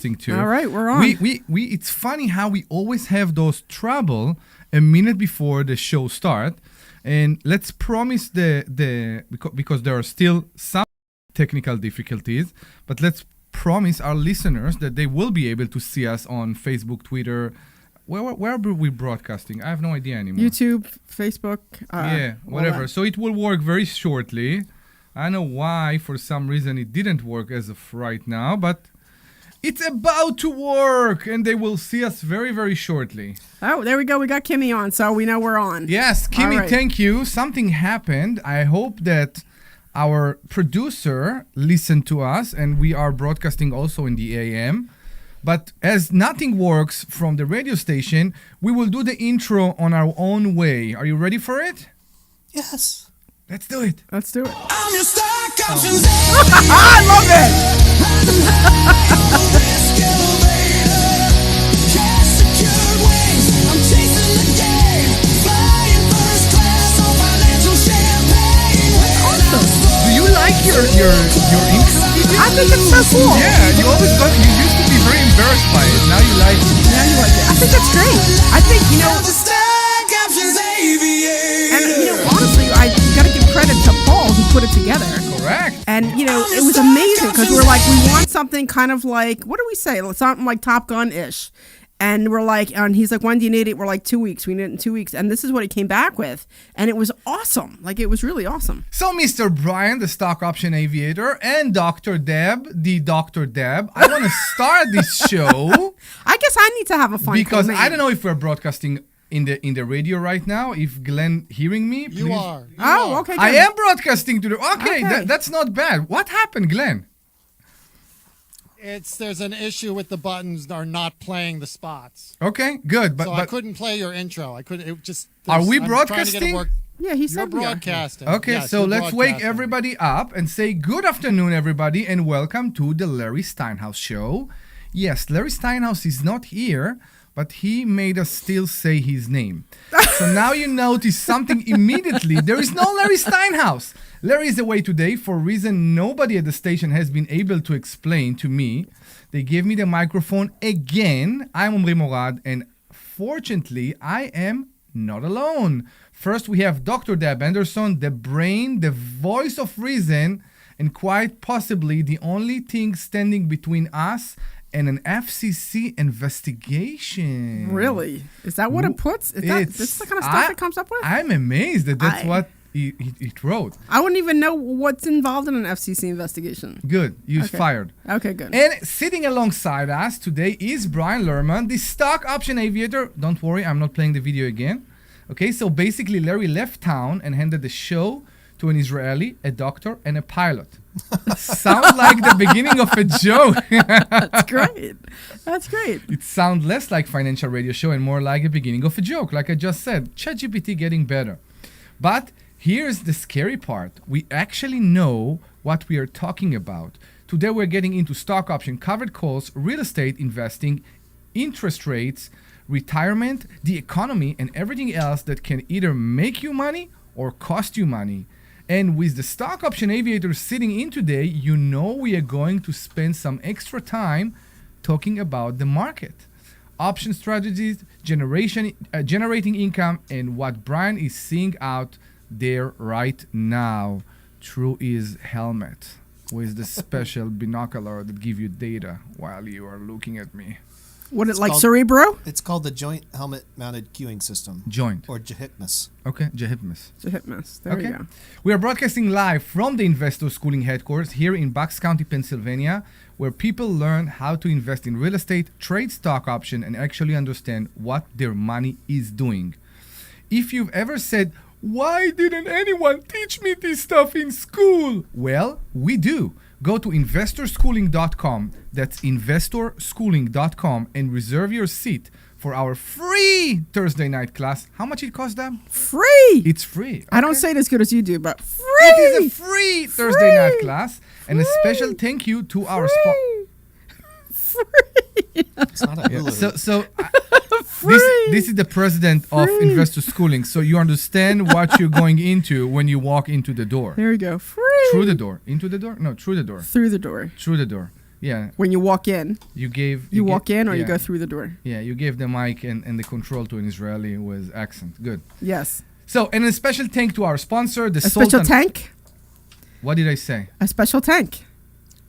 broadcasting too. All right, we're on. We it's funny how we always have those trouble a minute before the show start, and let's promise because there are still some technical difficulties, but let's promise our listeners that they will be able to see us on Facebook, Twitter. Where are we broadcasting? I have no idea anymore. YouTube, Facebook. Whatever. So it will work very shortly. I don't know why, for some reason, it didn't work as of right now, but it's about to work, and they will see us very, very shortly. Oh, there we go. We got Kimmy on, so we know we're on. Yes, Kimmy, right. Thank you. Something happened. I hope that our producer listened to us, and we are broadcasting also in the AM. But as nothing works from the radio station, we will do the intro on our own way. Are you ready for it? Yes. Let's do it. Let's do it. I'm your stock options. I love it. Do you like your intro video? I think it's so cool. Yeah, you used to be very embarrassed by it. Now you like it. Now you like it. I think that's great. I think, and honestly, I got to give credit to Paul who put it together. Correct. And, it was amazing because we're like, we want something kind of like, what do we say? Something like Top Gun-ish. And we're like, and he's like, when do you need it? We're like, 2 weeks. We need it in 2 weeks. And this is what he came back with. And it was awesome. Like, it was really awesome. So, Mr. Brian, the stock option aviator, and Dr. Deb, the Dr. Deb, I want to start this show. I guess I need to have a fun because name. I don't know if we're broadcasting in the radio right now. If Glenn hearing me, please. You are. Okay. Good. I am broadcasting to the. Okay. Okay. That's not bad. What happened, Glenn? There's an issue with the buttons are not playing the spots. Okay, good. But I couldn't play your intro. I couldn't. It just. Are we I'm broadcasting? trying to get it work. Yeah, he You're said we are. broadcasting. Okay, Yes, so you're let's wake broadcasting. everybody up and say good afternoon, everybody, and welcome to the Larry Steinhouse show. Yes, Larry Steinhouse is not here, but he made us still say his name. So now you notice something immediately. There is no Larry Steinhouse. Larry is away today for a reason nobody at the station has been able to explain to me. They gave me the microphone again. I'm Omri Morad, and fortunately, I am not alone. First, we have Dr. Deb Anderson, the brain, the voice of reason, and quite possibly the only thing standing between us and an FCC investigation. Really? Is that what it puts? Is that this the kind of stuff it comes up with? I'm amazed that that's what it wrote. I wouldn't even know what's involved in an FCC investigation. Good. You're fired. Okay, good. And sitting alongside us today is Brian Lerman, the stock option aviator. Don't worry, I'm not playing the video again. Okay, so basically Larry left town and handed the show to an Israeli, a doctor, and a pilot. Sounds like the beginning of a joke. That's great. That's great. It sounds less like financial radio show and more like a beginning of a joke. Like I just said, ChatGPT getting better. But here's the scary part. We actually know what we are talking about. Today we're getting into stock option, covered calls, real estate investing, interest rates, retirement, the economy, and everything else that can either make you money or cost you money. And with the stock option aviators sitting in today, you know we are going to spend some extra time talking about the market, option strategies, generating income, and what Brian is seeing out there right now through his helmet with the special binocular that give you data while you are looking at me. What is it like, Cerebro? It's called the Joint Helmet Mounted Queuing System. Joint. Or JHIPMAS. Okay, JHIPMAS. JHIPMAS. There you go. We are broadcasting live from the Investor Schooling headquarters here in Bucks County, Pennsylvania, where people learn how to invest in real estate, trade stock option, and actually understand what their money is doing. If you've ever said, why didn't anyone teach me this stuff in school? Well, we do. Go to investorschooling.com. That's investorschooling.com and reserve your seat for our free Thursday night class. How much it costs them? Free. It's free. Okay. I don't say it as good as you do, but free. It is a free Thursday night class. And a special thank you to our sponsor. Free. It's not a Hulu. This is the president of Investor Schooling, so you understand what you're going into when you walk into the door. There you go. Free. Through the door. Into the door? No, through the door. Through the door. Through the door. Yeah. when you walk in. You walk in or you yeah. go through the door. Yeah, you gave the mic and the control to an Israeli with accent. Good. Yes. So, and a special thank to our sponsor, the A Sultan. special tank? What did I say? A special tank.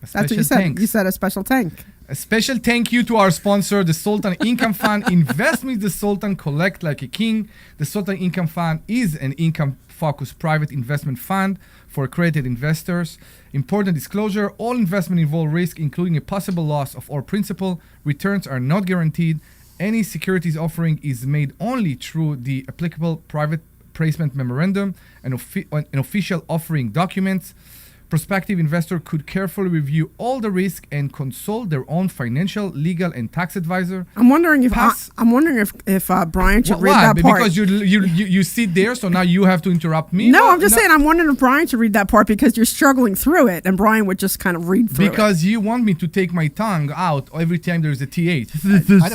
A That's what you said. thanks. You said a special tank. A special thank you to our sponsor, the Sultan Income Fund. Invest with the Sultan, collect like a king. The Sultan Income Fund is an income-focused private investment fund for accredited investors. Important disclosure, all investment involve risk, including a possible loss of all principal. Returns are not guaranteed. Any securities offering is made only through the applicable private placement memorandum and an official offering documents. Prospective investor could carefully review all the risk and consult their own financial, legal, and tax advisor. I'm wondering if Pass- if Brian should read Why? that part. Because you sit there, so now you have to interrupt me? No, Well, I'm just saying. I'm wondering if Brian should read that part because you're struggling through it, and Brian would just kind of read through Because you want me to take my tongue out every time there's a th. I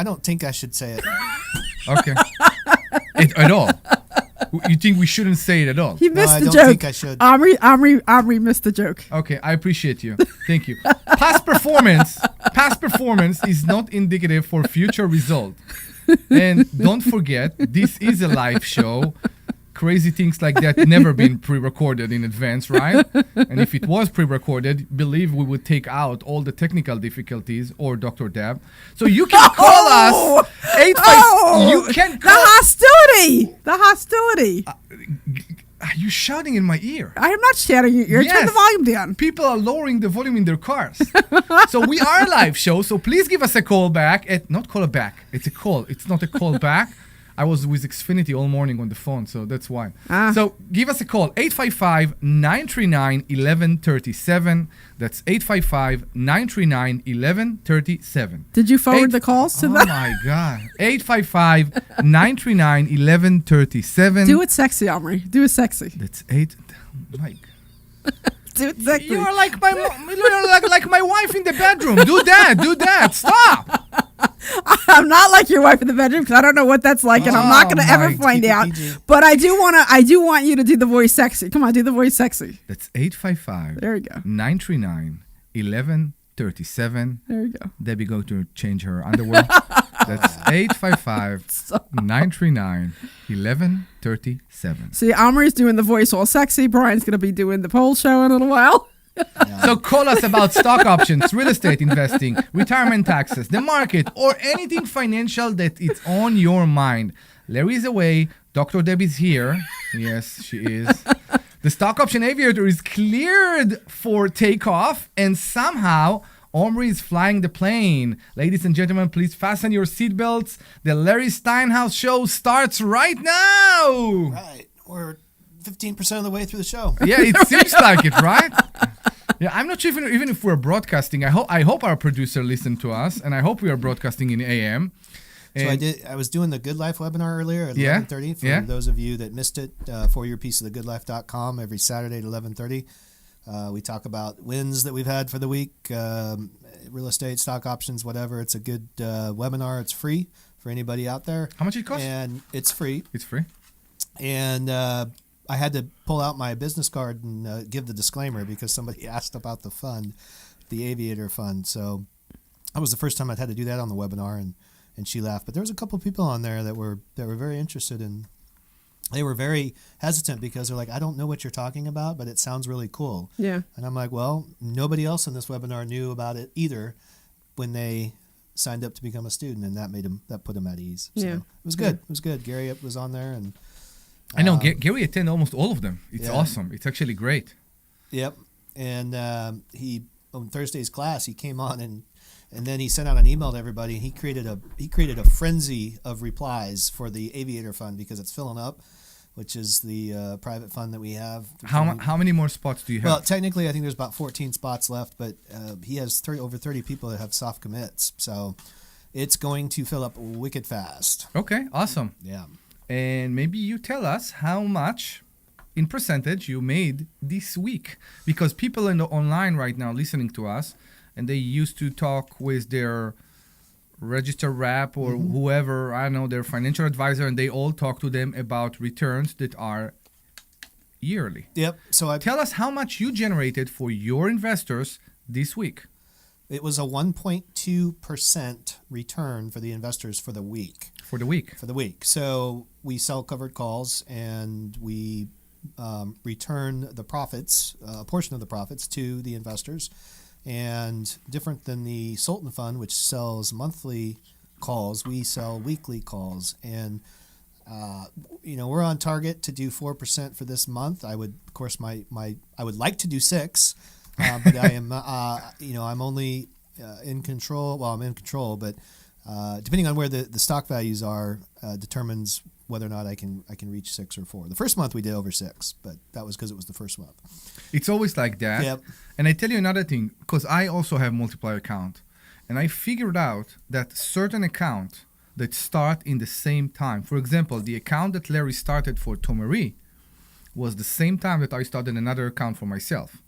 don't think I should say it. Okay. At all. You think we shouldn't say it at all? it. He missed I the don't joke. think I should. Omri missed the joke. Okay, I appreciate you. Thank you. Past performance is not indicative for future result. And don't forget, this is a live show. Crazy things like that never been pre-recorded in advance, right? And if it was pre-recorded, believe we would take out all the technical difficulties or Dr. Deb. So you can call us 85. You can The call. hostility. The hostility. Are you shouting in my ear? I am not shouting in your ear. Turn the Yes. volume down. People are lowering the volume in their cars. So we are a live show. So please give us a call back. Not call back. It's a call. It's not a call back. I was with Xfinity all morning on the phone, so that's why. So give us a call, 855-939-1137. That's 855-939-1137. Did you forward the calls to Oh them? my God. 855-939-1137. Do it sexy, Omri. Do it sexy. That's 8. Mike. Do it sexy. You're like my like my wife in the bedroom. Do that. Stop. I'm not like your wife in the bedroom because I don't know what that's like, and I'm not going to ever my- find keep it out. PG. But I do want you to do the voice sexy. Come on, do the voice sexy. That's 855. There you go. 939-1137. There you go. Debbie going to change her underwear. That's 855-939-1137. See, Omri's doing the voice all sexy. Brian's going to be doing the poll show in a little while. So call us about stock options, real estate investing, retirement taxes, the market, or anything financial that is on your mind. Larry is away. Dr. Debbie's here. Yes, she is. The stock option aviator is cleared for takeoff, and somehow Omri is flying the plane. Ladies and gentlemen, please fasten your seatbelts. The Larry Steinhouse show starts right now. Right. We're 15% of the way through the show. Yeah, it seems like it, right? Yeah, I'm not sure even if we're broadcasting. I hope our producer listened to us, and I hope we are broadcasting in AM. So And I was doing the Good Life webinar earlier at Yeah, 11:30. For yeah. those of you that missed it, for your piece of thegoodlife.com every Saturday at 11:30. We talk about wins that we've had for the week, real estate, stock options, whatever. It's a good webinar. It's free for anybody out there. How much it costs? And it's free. It's free. And I had to pull out my business card and give the disclaimer because somebody asked about the fund, the Aviator Fund. So that was the first time I'd had to do that on the webinar, and she laughed. But there was a couple of people on there that were very interested, and they were very hesitant because they're like, I don't know what you're talking about, but it sounds really cool. Yeah. And I'm like, well, nobody else in this webinar knew about it either when they signed up to become a student, and that put them at ease. So Yeah. it was good. It was good. Gary was on there, and I know Gary attended almost all of them. It's Yeah. awesome. It's actually great. Yep. And he on Thursday's class he came on and then he sent out an email to everybody. He created a frenzy of replies for the Aviator Fund because it's filling up, which is the private fund that we have. How many more spots do you have? Well, technically I think there's about 14 spots left, but he has over 30 people that have soft commits, so it's going to fill up wicked fast. Okay, awesome. Yeah. And maybe you tell us how much in percentage you made this week, because people in the online right now listening to us, and they used to talk with their register rep or whoever, I don't know, their financial advisor, and they all talk to them about returns that are yearly. Yep. So Tell us how much you generated for your investors this week. It was a 1.2% return for the investors for the week. For the week. For the week. So we sell covered calls and we return the profits, a portion of the profits to the investors. And different than the Sultan Fund, which sells monthly calls, we sell weekly calls. And we're on target to do 4% for this month. I would, of course, I would like to do 6, but I am, I'm only in control. Well, I'm in control, but depending on where the stock values are, determines whether or not I can reach 6 or 4. The first month we did over 6, but that was because it was the first month. It's always like that. Yep. And I tell you another thing, because I also have multiplier account, and I figured out that certain account that start in the same time. For example, the account that Larry started for Omri was the same time that I started another account for myself.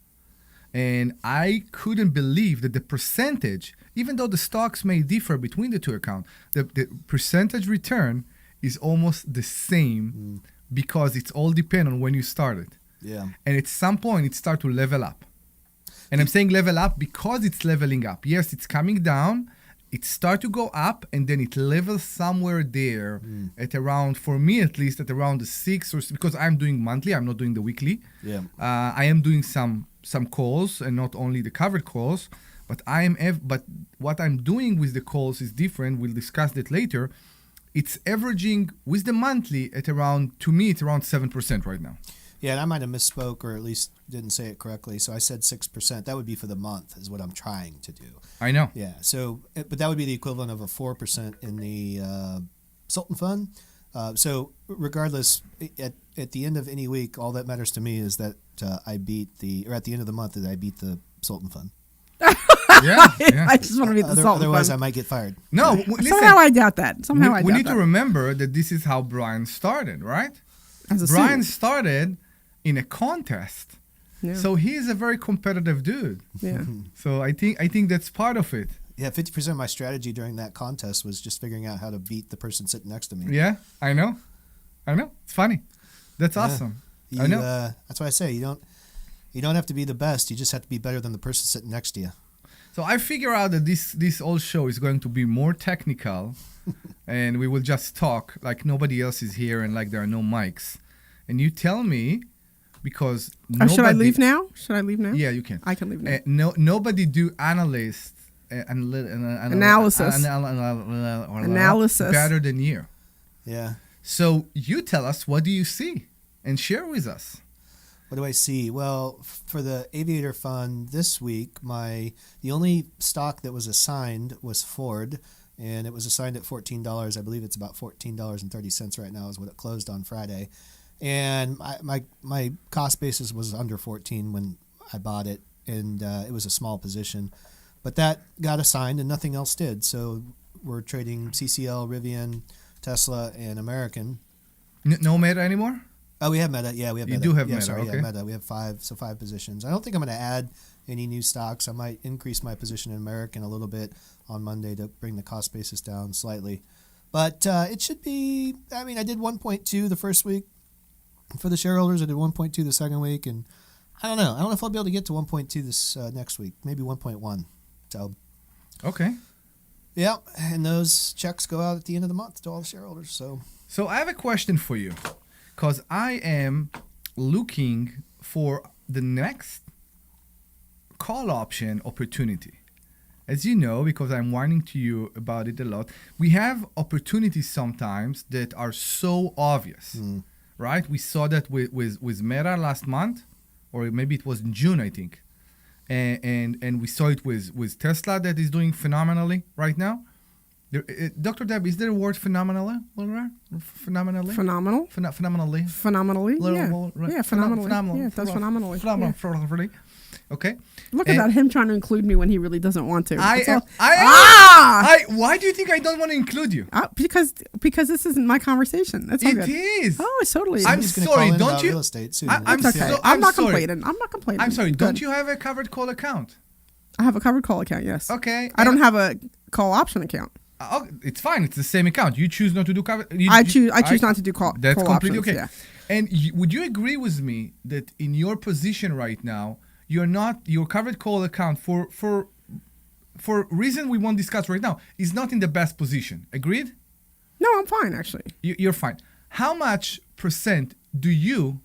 And I couldn't believe that the percentage, even though the stocks may differ between the two accounts, the percentage return is almost the same because it's all depend on when you started. Yeah. And at some point, it starts to level up. And I'm saying level up because it's leveling up. Yes, it's coming down. It starts to go up, and then it levels somewhere there at around, for me at least, at around the 6 or because I'm doing monthly. I'm not doing the weekly. Yeah. I am doing some calls and not only the covered calls, but but what I'm doing with the calls is different. We'll discuss that later. It's averaging with the monthly at around, to me, it's around 7% right now. Yeah, and I might have misspoke or at least didn't say it correctly. So I said 6%. That would be for the month is what I'm trying to do. I know. Yeah. So, but that would be the equivalent of a 4% in the Sultan Fund. So regardless, at the end of any week, all that matters to me is that at the end of the month, that I beat the Sultan Fund. Yeah. I just want to be the Sultan Otherwise, I Fund. might get fired. No, listen. Somehow I doubt that. We need to remember that this is how Brian started, right? As a Brian student. started in a contest. Yeah. So he's a very competitive dude. Yeah. So I think that's part of it. Yeah, 50% of my strategy during that contest was just figuring out how to beat the person sitting next to me. Yeah, I know. It's funny. That's awesome. I know. That's why I say you don't have to be the best. You just have to be better than the person sitting next to you. So I figure out that this whole show is going to be more technical, and we will just talk like nobody else is here and like there are no mics. And you tell me, because Should I leave now? Yeah, you can. I can leave now. Nobody do analysis better than you. Yeah. So you tell us, what do you see, and share with us. What do I see? Well, for the Aviator Fund this week, the only stock that was assigned was Ford, and it was assigned at $14. I believe it's about $14.30 right now is what it closed on Friday. And my cost basis was under 14 when I bought it, and it was a small position. But that got assigned, and nothing else did. So we're trading CCL, Rivian, Tesla, and American. No Meta anymore? Oh, we have Meta. Yeah, we have Meta. You do have Meta, Meta, sorry, okay. Yeah, Meta. We have 5 positions. I don't think I'm going to add any new stocks. I might increase my position in American a little bit on Monday to bring the cost basis down slightly. But it should be, I did 1.2 the first week for the shareholders. I did 1.2 the second week, and I don't know. I don't know if I'll be able to get to 1.2 this next week. Maybe 1.1. So, okay. Yeah, and those checks go out at the end of the month to all the shareholders. So I have a question for you, because I am looking for the next call option opportunity. As you know, because I'm whining to you about it a lot, we have opportunities sometimes that are so obvious, right? We saw that with Meta last month, or maybe it was in June, I think. And we saw it with Tesla that is doing phenomenally right now. Dr. Deb, is there a word phenomenally? Phenomenally? Phenomenal. Phenomenally. Phenomenally. Yeah. Yeah, phenomenally. Phenomenal. Yeah, it does phenomenally. Phenomenally. Yeah. Okay. Look at him trying to include me when he really doesn't want to. Why do you think I don't want to include you? Because this isn't my conversation. That's all It good. is. Oh, it's totally. I'm He's gonna sorry, call in don't about you? real estate soon. I'm It's okay. so- I'm not sorry. complaining. I'm sorry. Good. Don't you have a covered call account? I have a covered call account. Yes. Okay. I don't have a call option account. Oh, it's fine. It's the same account. You choose not to do covered. I choose not to do call. That's call completely options, okay. Yeah. And would you agree with me that in your position right now, your covered call account for for reason we won't discuss right now, is not in the best position. Agreed? No, I'm fine actually. You're fine. How much percent do you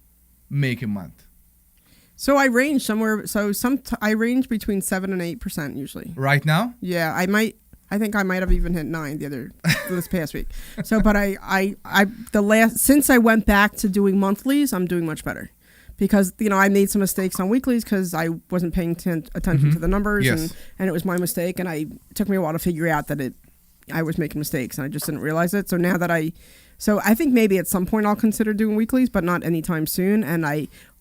make a month? So I range somewhere. I range between 7 and 8% usually. Right now? Yeah, I think I might have even hit 9 this past week. So, but since I went back to doing monthlies, I'm doing much better. Because, I made some mistakes on weeklies because I wasn't paying attention to the numbers. Yes. And it was my mistake. And it took me a while to figure out that I was making mistakes and I just didn't realize it. So now that I think maybe at some point I'll consider doing weeklies, but not anytime soon. And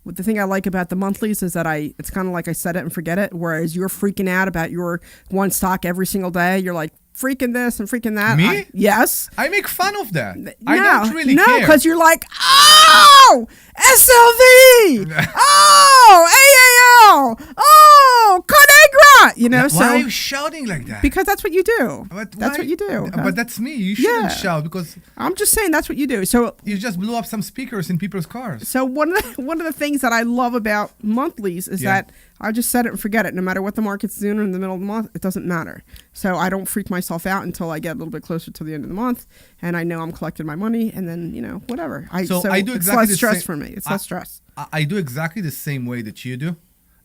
the thing I like about the monthlies is that it's kind of like I set it and forget it. Whereas you're freaking out about your one stock every single day. You're like, freaking this and freaking that. Me? Yes. I make fun of that. I don't really care. No, because you're like, oh, SLV, oh, AAL, oh, Conagra. Why are you shouting like that? Because that's what you do. But that's what you do. But that's me. You shouldn't shout because I'm just saying that's what you do. So you just blew up some speakers in people's cars. So one of the things that I love about monthlies is that I just set it and forget it. No matter what the market's doing in the middle of the month, it doesn't matter. So I don't freak myself out until I get a little bit closer to the end of the month, and I know I'm collecting my money, and then whatever. I do exactly it's less stress for me. It's less stress. I do exactly the same way that you do,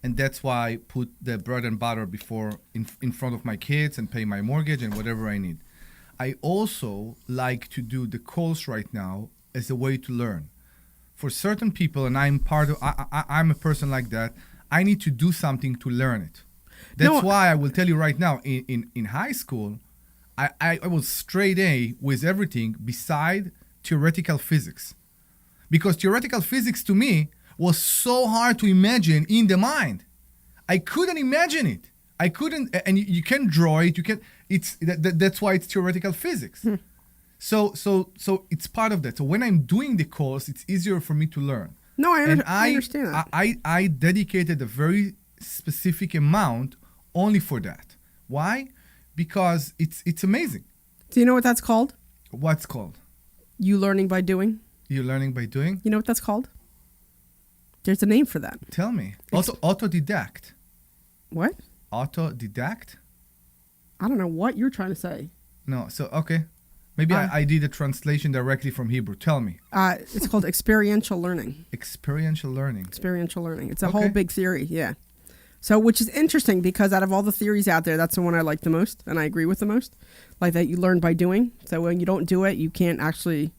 and that's why I put the bread and butter in front of my kids and pay my mortgage and whatever I need. I also like to do the calls right now as a way to learn. For certain people, and I'm a person like that. I need to do something to learn it. That's why I will tell you right now, in high school, I was straight A with everything beside theoretical physics. Because theoretical physics to me was so hard to imagine in the mind. I couldn't imagine it. I couldn't, and you can draw it, that's why it's theoretical physics. So it's part of that. So when I'm doing the course, it's easier for me to learn. No, I understand that. I dedicated a very specific amount only for that. Why? Because it's amazing. Do you know what that's called? What's called? You learning by doing. You learning by doing? You know what that's called? There's a name for that. Tell me. Autodidact. What? Autodidact? I don't know what you're trying to say. No, so okay. Maybe I did a translation directly from Hebrew. Tell me. It's called experiential learning. Experiential learning. Experiential learning. It's a whole big theory, yeah. So, which is interesting because out of all the theories out there, that's the one I like the most and I agree with the most. Like that you learn by doing. So when you don't do it, you can't actually...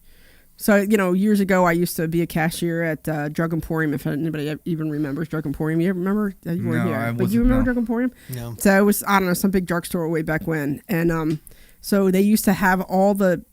So, years ago, I used to be a cashier at Drug Emporium, if anybody even remembers Drug Emporium. You remember? You weren't here. But you remember Drug Emporium? No. So it was, I don't know, some big drugstore way back when. And so they used to have all the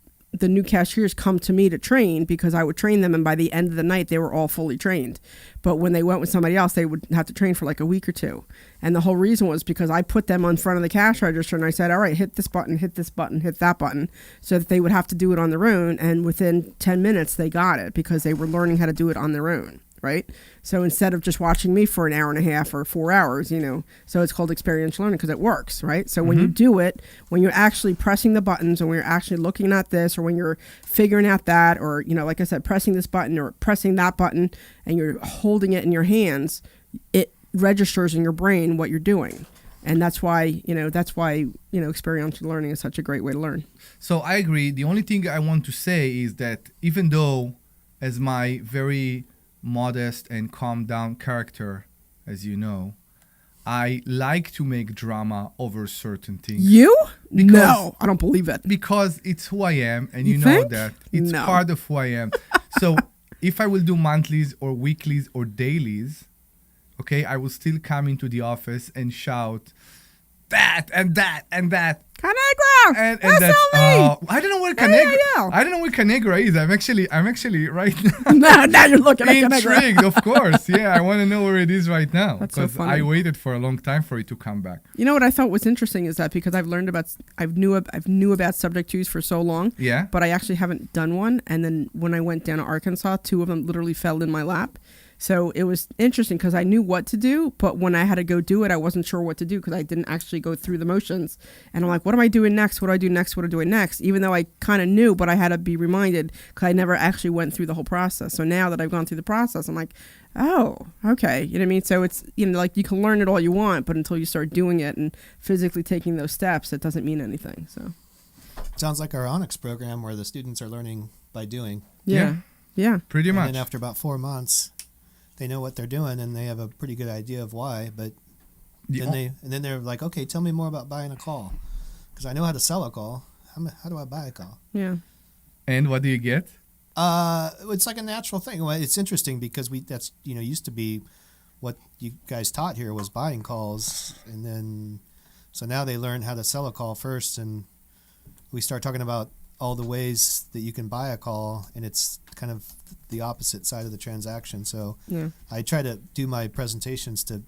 new cashiers come to me to train because I would train them. And by the end of the night, they were all fully trained. But when they went with somebody else, they would have to train for like a week or two. And the whole reason was because I put them in front of the cash register and I said, all right, hit this button, hit that button, so that they would have to do it on their own. And within 10 minutes, they got it because they were learning how to do it on their own. Right? So instead of just watching me for an hour and a half or 4 hours, so it's called experiential learning because it works, right? So when you do it, when you're actually pressing the buttons and when you're actually looking at this or when you're figuring out that or, like I said, pressing this button or pressing that button and you're holding it in your hands, it registers in your brain what you're doing. And that's why experiential learning is such a great way to learn. So I agree. The only thing I want to say is that even though as my very modest and calm down character, as you know, I like to make drama over certain things. You? No, I don't believe it. Because it's who I am, and you know think? that. It's No. part of who I am. So if I will do monthlies or weeklies or dailies, okay, I will still come into the office and shout that and that and that. Conagra! And SLV! that's I don't know where Conagra. Yeah. I don't know where Conagra is. I'm actually right now you're looking at Conagra. intrigued, of course. Yeah, I want to know where it is right now That's so because funny. I waited for a long time for it to come back. You know what I thought was interesting is that because I've knew about subject twos for so long. Yeah. But I actually haven't done one. And then when I went down to Arkansas, 2 of them literally fell in my lap. So it was interesting because I knew what to do, but when I had to go do it, I wasn't sure what to do because I didn't actually go through the motions. And I'm like, what am I doing next? What do I do next? What do I do next? Even though I kind of knew, but I had to be reminded because I never actually went through the whole process. So now that I've gone through the process, I'm like, oh, okay. You know what I mean? So it's, like you can learn it all you want, but until you start doing it and physically taking those steps, it doesn't mean anything. So Sounds like our Onyx program where the students are learning by doing. yeah. Pretty And much. then after about 4 months, they know what they're doing and they have a pretty good idea of why. But then they're like, okay, tell me more about buying a call, because I know how to sell a call. How do I buy a call? Yeah. And what do you get? It's like a natural thing. Well, it's interesting because that's used to be what you guys taught here was buying calls, and then so now they learn how to sell a call first, and we start talking about all the ways that you can buy a call, and it's kind of the opposite side of the transaction. So Yeah. I try to do my presentations to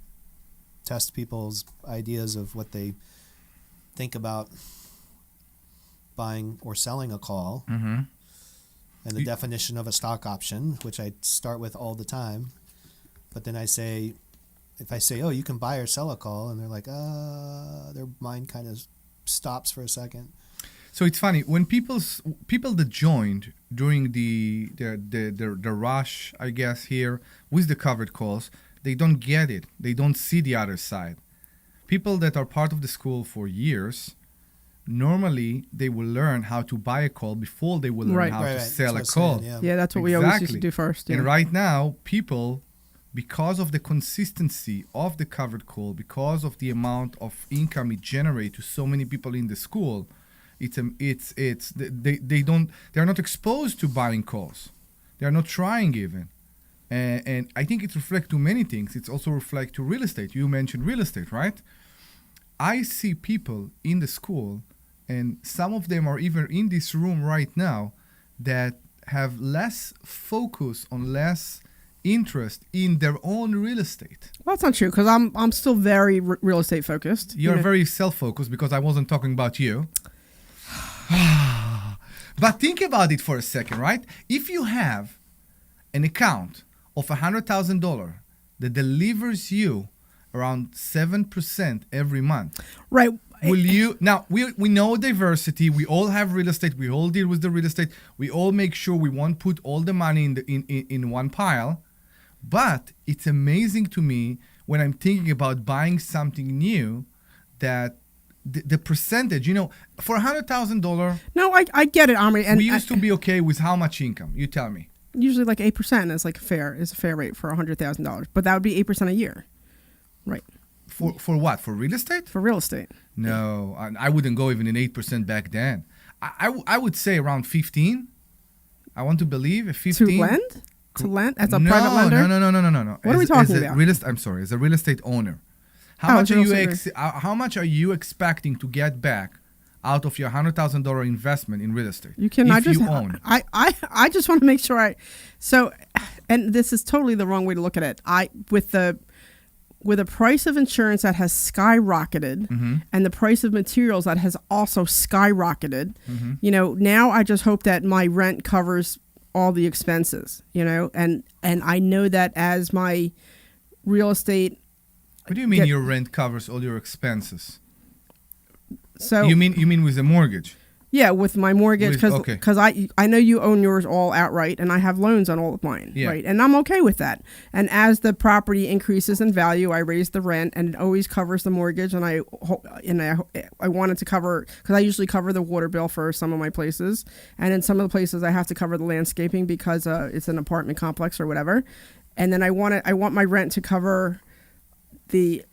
test people's ideas of what they think about buying or selling a call, Mm-hmm. and the definition of a stock option, which I start with all the time. But then if I say, oh, you can buy or sell a call, and they're like, their mind kind of stops for a second. So it's funny when people that joined during the rush, I guess, here with the covered calls, they don't get it. They don't see the other side. People that are part of the school for years, normally they will learn how to buy a call before they will learn how to sell a That's what I'm call. saying, Yeah, that's what we always used to Exactly. do first. Yeah. And right now, people, because of the consistency of the covered call, because of the amount of income it generates to so many people in the school, they're not exposed to buying calls. They're not trying even. And I think it reflects to many things. It's also reflect to real estate. You mentioned real estate, right? I see people in the school, and some of them are even in this room right now, that have less focus on less interest in their own real estate. Well, that's not true because I'm still very real estate focused. You're very self-focused because I wasn't talking about you. But think about it for a second, right? If you have an account of $100,000 that delivers you around 7% every month, right. will you now? We know diversity. We all have real estate. We all deal with the real estate. We all make sure we won't put all the money in one pile. But it's amazing to me when I'm thinking about buying something new that the percentage, for $100,000, No, I get it, Omri. And we used to be okay with how much income? You tell me. usually like 8% is like a fair rate for $100,000, but that would be 8% a year, right? For what? For real estate? For real estate. No, I wouldn't go even in 8% back then. I would say around 15. I want to believe 15. To lend? To lend as a private lender? No. What are we talking about? I'm sorry, as a real estate owner. Oh, How much are you expecting to get back out of your $100,000 investment in real estate? You cannot if just you own. I just want to make sure and this is totally the wrong way to look at it. With the price of insurance that has skyrocketed and the price of materials that has also skyrocketed, now I just hope that my rent covers all the expenses, and I know that as my real estate. What do you mean your rent covers all your expenses? So you mean with the mortgage? Yeah, with my mortgage, because I know you own yours all outright, and I have loans on all of mine, right? And I'm okay with that. And as the property increases in value, I raise the rent, and it always covers the mortgage. And I wanted to cover, because I usually cover the water bill for some of my places, and in some of the places I have to cover the landscaping because it's an apartment complex or whatever. And then I want my rent to cover the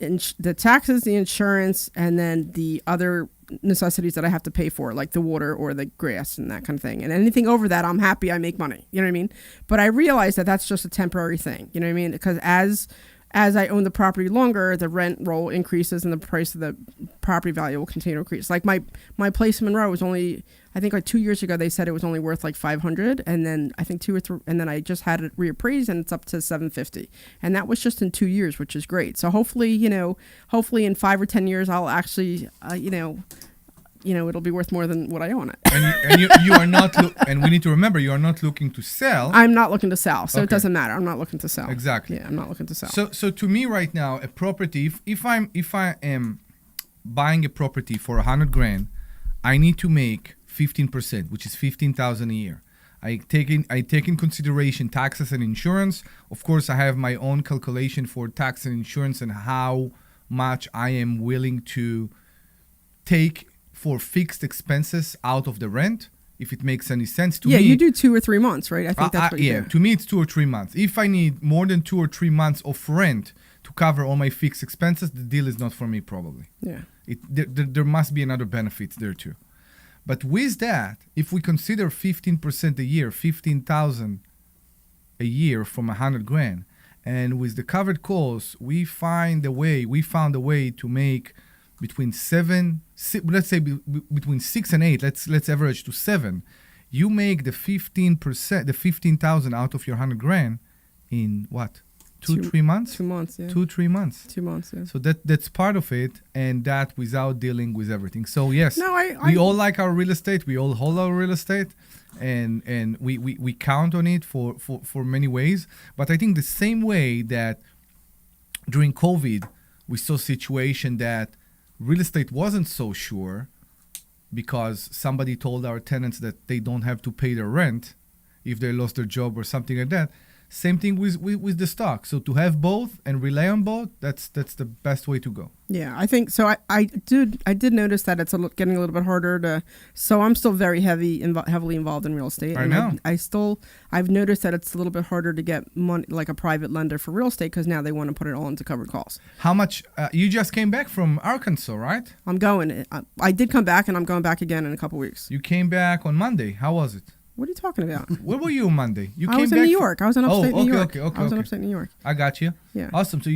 taxes, the insurance, and then the other necessities that I have to pay for, like the water or the grass and that kind of thing. And anything over that, I'm happy I make money. You know what I mean? But I realize that that's just a temporary thing. You know what I mean? Because as I own the property longer, the rent roll increases and the price of the property value will continue to increase. Like my place in Monroe was only, I think like 2 years ago, they said it was only worth like $500. And then I think 2 or 3, and then I just had it reappraised and it's up to $750. And that was just in 2 years, which is great. So hopefully in 5 or 10 years, I'll actually, it'll be worth more than what I own it. You are not, and we need to remember, you are not looking to sell. I'm not looking to sell, so it Okay. doesn't matter. I'm not looking to sell. Exactly. Yeah, I'm not looking to sell. So to me right now, a property, if I am buying a property for 100 grand, I need to make 15%, which is 15,000 a year. I take in consideration taxes and insurance. Of course, I have my own calculation for tax and insurance and how much I am willing to take for fixed expenses out of the rent, if it makes any sense to me. Yeah, you do 2 or 3 months, right? I think that's what you do. To me, it's 2 or 3 months. If I need more than 2 or 3 months of rent to cover all my fixed expenses, the deal is not for me, probably. Yeah. There must be another benefits there too. But with that, if we consider 15% a year, 15,000 a year from 100 grand, and with the covered costs, we found a way to make between let's say between 6 and 8. Let's average to 7. You make the 15%, the 15,000 out of your 100 grand in what? 3 months? 2 months, yeah. 3 months. 2 months, yeah. So that's part of it, and that without dealing with everything. So yes, No, we all like our real estate. We all hold our real estate, and we count on it for many ways. But I think the same way that during COVID, we saw a situation that real estate wasn't so sure because somebody told our tenants that they don't have to pay their rent if they lost their job or something like that. Same thing with the stock. So to have both and rely on both, that's the best way to go. Yeah, I think so. I did notice that it's getting a little bit harder to. So I'm still very heavily involved in real estate. I know. I've noticed that it's a little bit harder to get money, like a private lender for real estate, because now they want to put it all into covered calls. How much? You just came back from Arkansas, right? I'm going. I did come back, and I'm going back again in a couple weeks. You came back on Monday. How was it? What are you talking about? Where were you on Monday? I was in New York. I was in upstate New York. Okay, I was in okay. upstate New York. I got you. Yeah. Awesome. So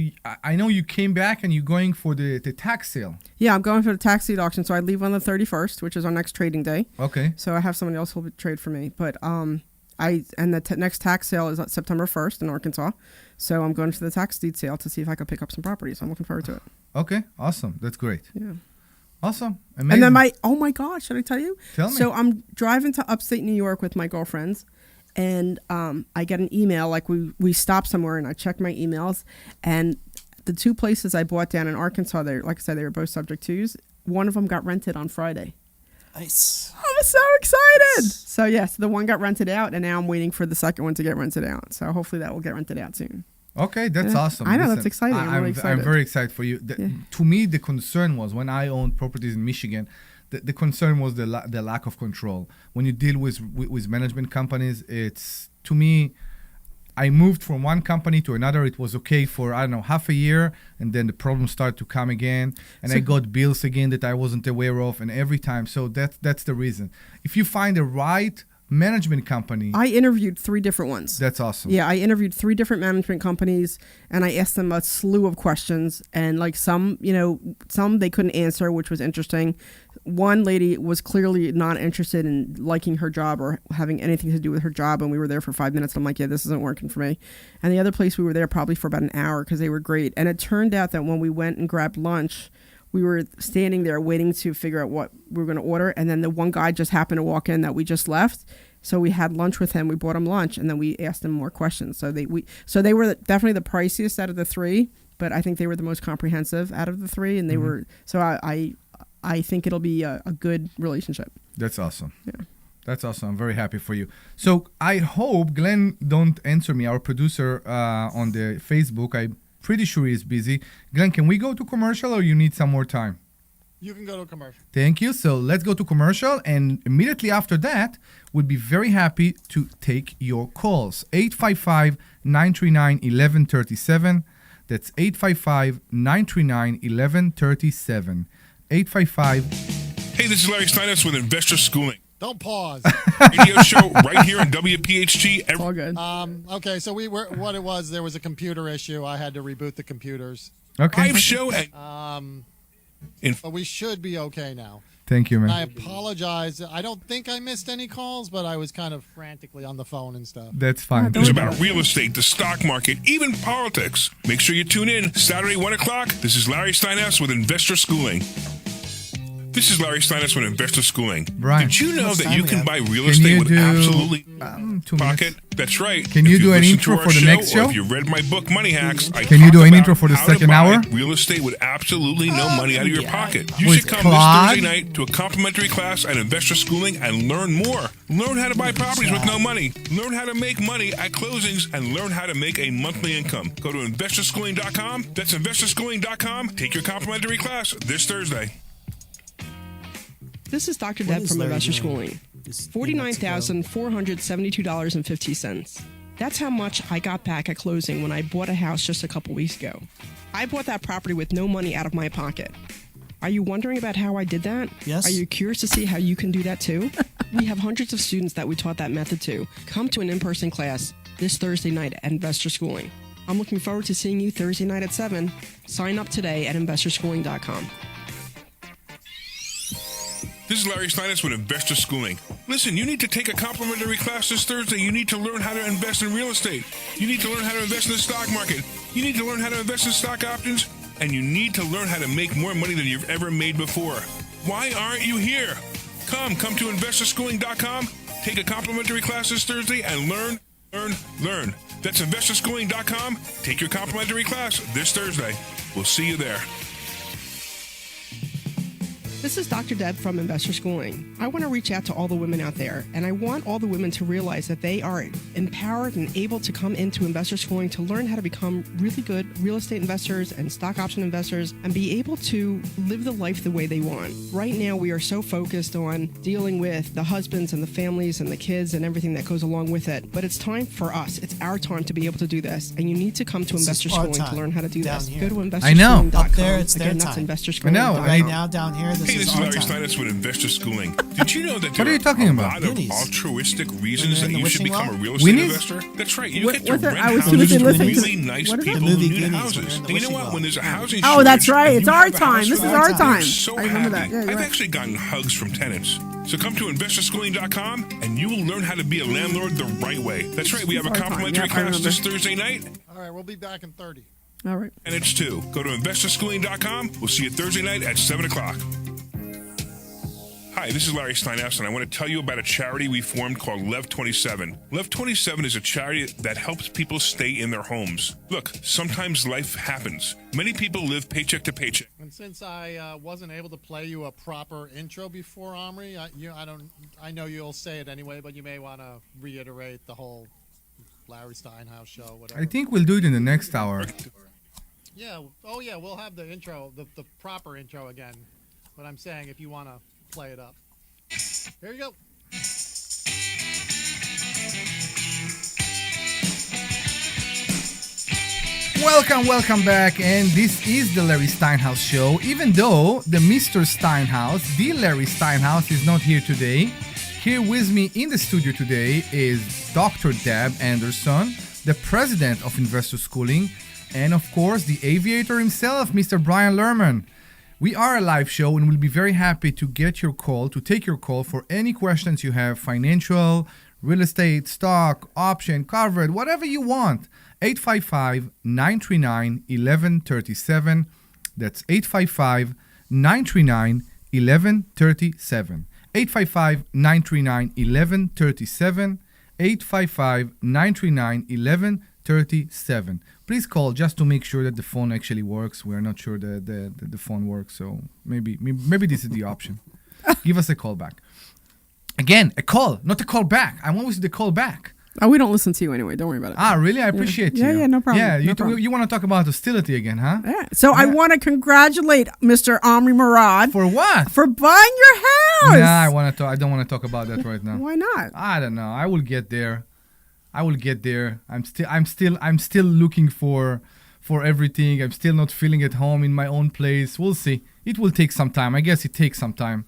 I know you came back and you're going for the tax sale. Yeah, I'm going for the tax deed auction. So I leave on the 31st, which is our next trading day. Okay. So I have somebody else who will trade for me. But the next tax sale is September 1st in Arkansas. So I'm going to the tax deed sale to see if I can pick up some properties. I'm looking forward to it. Okay. Awesome. That's great. Yeah. Awesome. Amazing. And then oh my God, should I tell you? Tell me. So I'm driving to upstate New York with my girlfriends, and I get an email, like we stop somewhere, and I check my emails, and the 2 places I bought down in Arkansas, like I said, they were both subject twos. One of them got rented on Friday. Nice. I was so excited. So yes, the one got rented out, and now I'm waiting for the second one to get rented out. So hopefully that will get rented out soon. Okay, that's Yeah. awesome. I know, Listen, that's exciting. I'm really excited. I'm very excited for you. Yeah. To me, the concern was when I owned properties in Michigan, the concern was the lack of control. When you deal with management companies, it's, to me, I moved from one company to another. It was okay for, I don't know, half a year, and then the problems start to come again, and I got bills again that I wasn't aware of, and every time. So that's the reason. If you find the right management company, I interviewed 3 different ones. that's awesome. Yeah, I interviewed 3 different management companies, and I asked them a slew of questions, and like some they couldn't answer, which was interesting. One lady was clearly not interested in liking her job or having anything to do with her job, and we were there for 5 minutes. I'm like, yeah, this isn't working for me. And the other place, we were there probably for about an hour because they were great. And it turned out that when we went and grabbed lunch, we were standing there waiting to figure out what we were going to order, and then the one guy just happened to walk in that we just left. So we had lunch with him. We bought him lunch, and then we asked him more questions. So they were definitely the priciest out of the 3, but I think they were the most comprehensive out of the 3, and they were. So I think it'll be a good relationship. That's awesome. Yeah. That's awesome. I'm very happy for you. So I hope Glenn don't answer me, our producer on the Facebook. I'm pretty sure he's busy. Glenn, can we go to commercial, or you need some more time? You can go to a commercial. Thank you. So let's go to commercial, and immediately after that, we'll be very happy to take your calls. 855-939-1137. That's 855-939-1137. 855. Hey, this is Larry Steinhouse with Investor Schooling. Don't pause. Radio show right here on WPHT. It's all good. Okay, so there was a computer issue. I had to reboot the computers. Okay. Live show. But we should be okay now. Thank you, man. I apologize. I don't think I missed any calls, but I was kind of frantically on the phone and stuff. That's fine. It's about real estate, the stock market, even politics. Make sure you tune in Saturday, 1 o'clock. This is Larry Steinhouse with Investor Schooling. This is Larry Steinhouse with Investor Schooling. Brian. Did you know How much that you time can we buy have? real Can estate you with do, absolutely 2 pocket? minutes? That's right. Can you If do an listen intro to our for the next show? Or if you read my book, Money Hacks, I Can you talk do an about intro for the how to second buy hour? real estate with absolutely no money out of your pocket. You Who is should come Claude? this Thursday night to a complimentary class at Investor Schooling and learn more. Learn how to buy properties with no money. Learn how to make money at closings and learn how to make a monthly income. Go to investorschooling.com. That's investorschooling.com. Take your complimentary class this Thursday. This is Dr. What Deb is from Larry Investor doing? Schooling. Is he in Mexico? $49,472.50. That's how much I got back at closing when I bought a house just a couple weeks ago. I bought that property with no money out of my pocket. Are you wondering about how I did that? Yes. Are you curious to see how you can do that too? We have hundreds of students that we taught that method to. Come to an in-person class this Thursday night at Investor Schooling. I'm looking forward to seeing you Thursday night at 7. Sign up today at investorschooling.com. This is Larry Steinhouse with Investor Schooling. Listen, you need to take a complimentary class this Thursday. You need to learn how to invest in real estate. You need to learn how to invest in the stock market. You need to learn how to invest in stock options. And you need to learn how to make more money than you've ever made before. Why aren't you here? Come to investorschooling.com. Take a complimentary class this Thursday and learn. That's investorschooling.com. Take your complimentary class this Thursday. We'll see you there. This is Dr. Deb from Investor Schooling. I want to reach out to all the women out there, and I want all the women to realize that they are empowered and able to come into Investor Schooling to learn how to become really good real estate investors and stock option investors and be able to live the life the way they want. Right now, we are so focused on dealing with the husbands and the families and the kids and everything that goes along with it. But it's time for us. It's our time to be able to do this, and you need to come to This is Investor our Schooling to time learn how to do down this. here. Go to I know. investorschooling.com. Up there, it's their Again, that's time. investorschooling.com. I know. Right now, down here, this Hey, this is is our Larry time. Steinhouse with Investor Schooling. Did you know that What there are you talking a about? lot of Winnie's. altruistic reasons When that they're in the you should wishing become well? a real estate Winnie's? investor? That's right. You What- get to what's that? rent I was too houses busy to listening to- really nice what is it? people The movie who need Goonies, when houses. they're in the And you know wishing what? well. When there's a housing Oh, that's shortage right. and It's you our have a time. house This for is rent, our I'm time. so I remember that. happy. Yeah, you're I've right. actually gotten hugs from tenants. So come to investorschooling.com and you will learn how to be a landlord the right way. That's right. We have a Our time. complimentary Yep, I class remember. this Thursday night. All right, we'll be back in 30. All right. And it's 2. Go to investorschooling.com. We'll see you Thursday night at 7 o'clock. Hi, this is Larry Steinhouse, and I want to tell you about a charity we formed called Lev 27. Lev 27 is a charity that helps people stay in their homes. Look, sometimes life happens. Many people live paycheck to paycheck. And since I wasn't able to play you a proper intro before, Omri, I know you'll say it anyway, but you may want to reiterate the whole Larry Steinhouse show, whatever. I think we'll do it in the next hour. Yeah. Oh, yeah. We'll have the intro, the proper intro again. But I'm saying if you want to play it up. Here you go. Welcome back, and this is the Larry Steinhouse Show. Even though the Mr. Steinhouse, the Larry Steinhouse, is not here today, here with me in the studio today is Dr. Deb Anderson, the president of Investor Schooling, and of course the aviator himself, Mr. Brian Lerman. We are a live show and we'll be very happy to take your call for any questions you have, financial, real estate, stock, option, covered, whatever you want. 855-939-1137. That's 855-939-1137. 855-939-1137. 855-939-1137. Please call just to make sure that the phone actually works. We're not sure that the phone works, so maybe this is the option. Give us a call back. Again, a call, not a call back. I'm always the call back. Oh, we don't listen to you anyway. Don't worry about it. Ah, really? I appreciate you. Yeah, no problem. Yeah, No problem. you want to talk about hostility again, huh? Yeah. So I Yeah. want to congratulate Mr. Omri Morad For what? for buying your house. Nah, I don't want to talk about that right now. Why not? I don't know. I will get there. I'm still looking for everything. I'm still not feeling at home in my own place. We'll see. It will take some time. I guess it takes some time.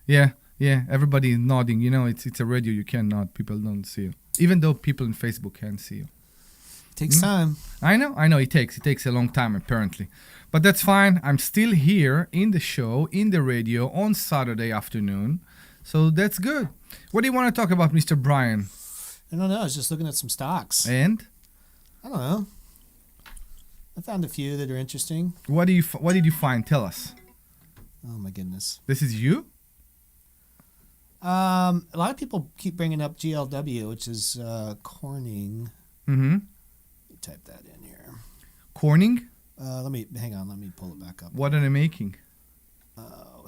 Yeah. Everybody is nodding. You know, it's a radio. You can't nod. People don't see you. Even though people on Facebook can see you. Takes time. I know. It takes a long time apparently, but that's fine. I'm still here in the show, in the radio on Saturday afternoon, so that's good. What do you want to talk about, Mr. Brian? I don't know. I was just looking at some stocks. And I don't know. I found a few that are interesting. what did you find? Tell us. Oh my goodness. This is you? A lot of people keep bringing up GLW, which is Corning. Mm-hmm. Let me type that in here. Corning? Let me pull it back up. What are they making?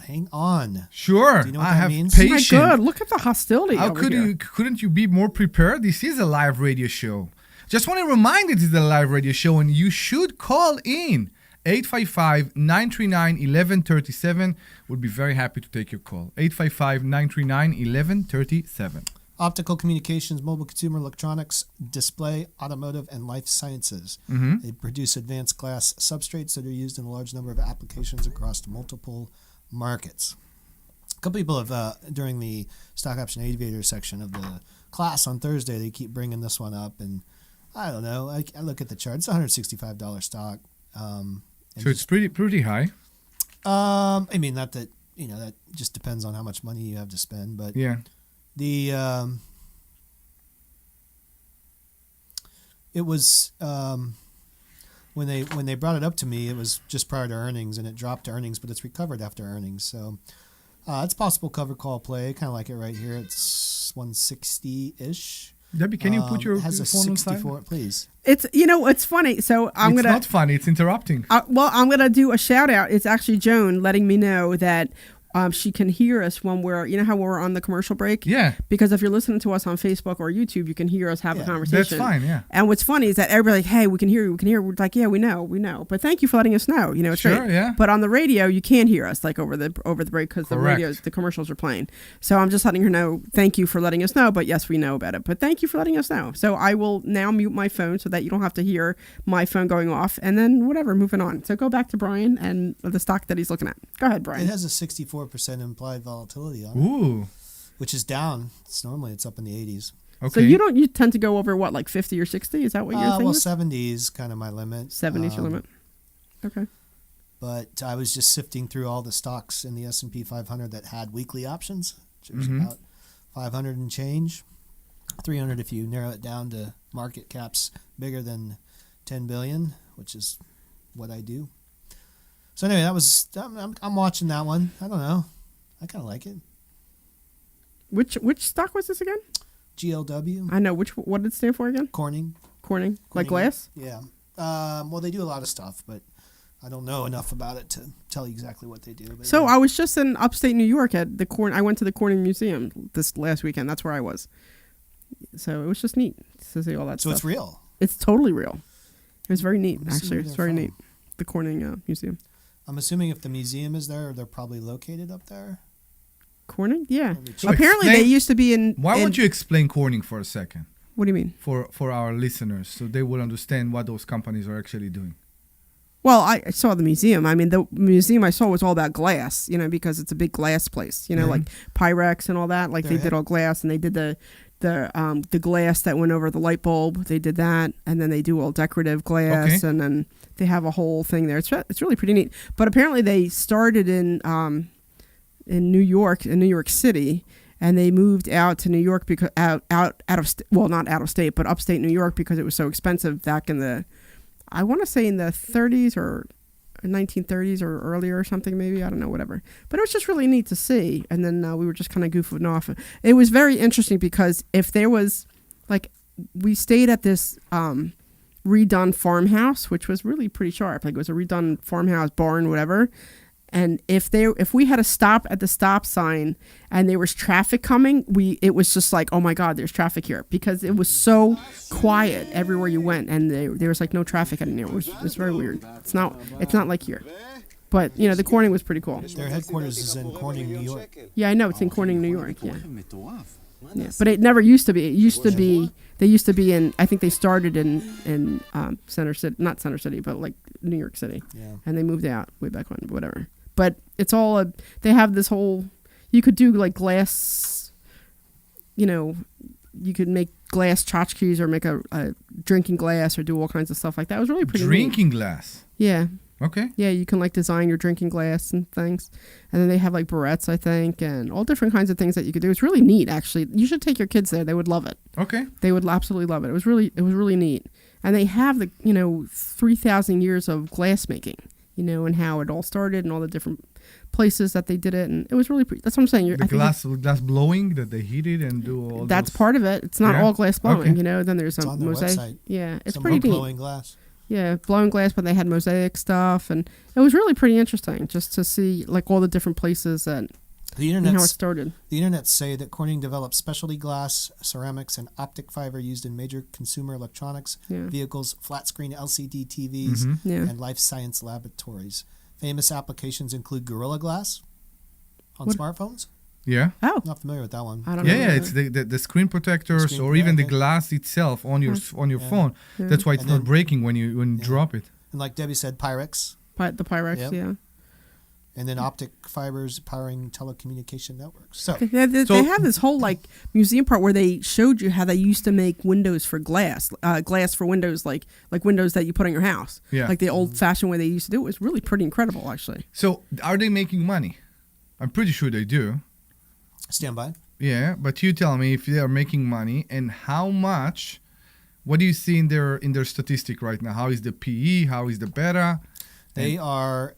Hang on. Sure. Do you know what I that have means? Oh my patience. God, look at the hostility. How over could here. you? Couldn't you be more prepared? This is a live radio show. Just want to remind you, this is a live radio show, and you should call in 855-939-1137. We'll be very happy to take your call. 855-939-1137. Optical communications, mobile consumer electronics, display, automotive, and life sciences. Mm-hmm. They produce advanced glass substrates that are used in a large number of applications across multiple markets. A couple people have, during the stock option aviator section of the class on Thursday, they keep bringing this one up, and I don't know. I look at the chart. It's a $165 stock. So it's pretty high. I mean, not that, that just depends on how much money you have to spend, but Yeah. It was when they brought it up to me, it was just prior to earnings, and it dropped to earnings, but it's recovered after earnings. So it's possible cover call play, kind of like it right here. It's 160-ish. Debbie, can you put your it has a phone on 64, silent? please. It's it's funny. So I'm It's gonna. not funny. It's interrupting. I'm gonna do a shout out. It's actually Joan letting me know that she can hear us when we're, how we're on the commercial break. Yeah. Because if you're listening to us on Facebook or YouTube, you can hear us have a conversation. That's fine, yeah. And what's funny is that everybody's like, hey, we can hear you. We're like, yeah, we know. But thank you for letting us know. It's Sure, great. yeah. But on the radio, you can't hear us like over the break because the commercials are playing. So I'm just letting her know, thank you for letting us know. But yes, we know about it. But thank you for letting us know. So I will now mute my phone so that you don't have to hear my phone going off. And then whatever, moving on. So go back to Brian and the stock that he's looking at. Go ahead, Brian. It has a 64% implied volatility on it, Ooh. which is down. Normally it's up in the 80s. Okay. So you tend to go over what, like 50 or 60? Is that what you're thinking? Well, 70 is kind of my limit. 70 is your limit. Okay. But I was just sifting through all the stocks in the S&P 500 that had weekly options, which was about 500 and change. 300 if you narrow it down to market caps bigger than 10 billion, which is what I do. So anyway, I'm watching that one. I don't know. I kind of like it. Which stock was this again? GLW. I know. What did it stand for again? Corning. Corning. Like glass? Yeah. Well, they do a lot of stuff, but I don't know enough about it to tell you exactly what they do. But So I was just in upstate New York at the I went to the Corning Museum this last weekend. That's where I was. So it was just neat to see all that stuff. So it's real. It's totally real. It was very neat, Let me see actually. where It's they're very from. neat. The Corning Museum. I'm assuming if the museum is there, they're probably located up there. Corning? Yeah. So Apparently explain- they used to be in... Why in, won't you explain Corning for a second What do you mean? for our listeners so they will understand what those companies are actually doing? Well, I saw the museum. I mean, the museum I saw was all about glass, because it's a big glass place, like Pyrex and all that. Like they did all glass, and they did the glass that went over the light bulb. They did that, and then they do all decorative glass, and then they have a whole thing there. It's really pretty neat. But apparently they started in New York City, and they moved out to New York because not out of state, but upstate New York because it was so expensive back in the, I want to say in the 30s or 1930s or earlier or something, maybe. I don't know, whatever. But it was just really neat to see. And then we were just kind of goofing off. It was very interesting because if there was, we stayed at this redone farmhouse, which was really pretty sharp. Like it was a redone farmhouse, barn, whatever. And if we had to stop at the stop sign and there was traffic coming, it was just like, oh my God, there's traffic here, because it was so quiet everywhere you went, and there was like no traffic anywhere. It was very weird. It's not like here, but the Corning was pretty cool. Their headquarters is in Corning, New York. Yeah, I know it's in Corning, New York. Yeah. Yeah, but it never used to be. It used to be. They used to be in. I think they started in Center City, not Center City, but like New York City. Yeah. And they moved out way back when. Whatever. But it's all they have this whole. You could do like glass. You could make glass tchotchkes or make a drinking glass or do all kinds of stuff like that. It was really pretty. Drinking neat. glass. Yeah. Okay. Yeah, you can like design your drinking glass and things. And then they have like barrettes, I think, and all different kinds of things that you could do. It's really neat, actually. You should take your kids there. They would love it. Okay. They would absolutely love it. It was really neat. And they have the 3,000 years of glass making, and how it all started and all the different places that they did it, and it was really. That's what I'm saying. The glass blowing that they heat it and do all. That's those. part of it. It's not Yeah? all glass blowing, Okay. you know. Then there's It's a on their mosaic. website. Yeah, it's Some pretty neat. blowing glass. Yeah, blowing glass, but they had mosaic stuff, and it was really pretty interesting just to see like all the different places and The how it internet. started. The internet say that Corning developed specialty glass, ceramics, and optic fiber used in major consumer electronics, Yeah. vehicles, flat screen LCD TVs, Yeah. and life science laboratories. Famous applications include Gorilla Glass on What- smartphones. Yeah. Oh, Not familiar with that one. I don't know. Yeah, it's the screen protectors Screen or even the protector. glass itself on your Yeah. phone. Yeah. That's why it's And not then- breaking when you drop it. And like Debbie said, Pyrex. The Pyrex, Yep. yeah. And then optic fibers powering telecommunication networks. So So- They have this whole like museum part where they showed you how they used to make windows for glass, glass for windows, like windows that you put in your house. Yeah. Like the old-fashioned way they used to do it was really pretty incredible, actually. So are they making money? I'm pretty sure they do. stand by. Yeah, but you tell me if they are making money and how much. What do you see in their statistic right now? How is the PE? How is the beta? They are.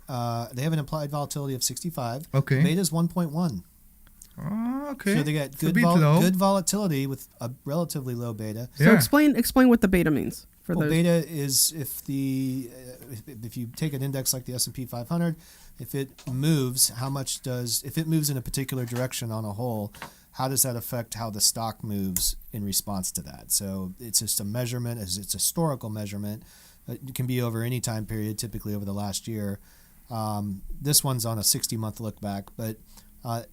They have an implied volatility of 65. Okay. Beta is 1.1. Oh, okay. So they got It's a good bit low. good volatility with a relatively low beta. So Yeah. explain what the beta means for Well, those. beta is if you take an index like the S&P 500, if it moves, if it moves in a particular direction on a whole, how does that affect how the stock moves in response to that? So it's just a measurement, it's a historical measurement. It can be over any time period, typically over the last year. This one's on a 60-month look back, but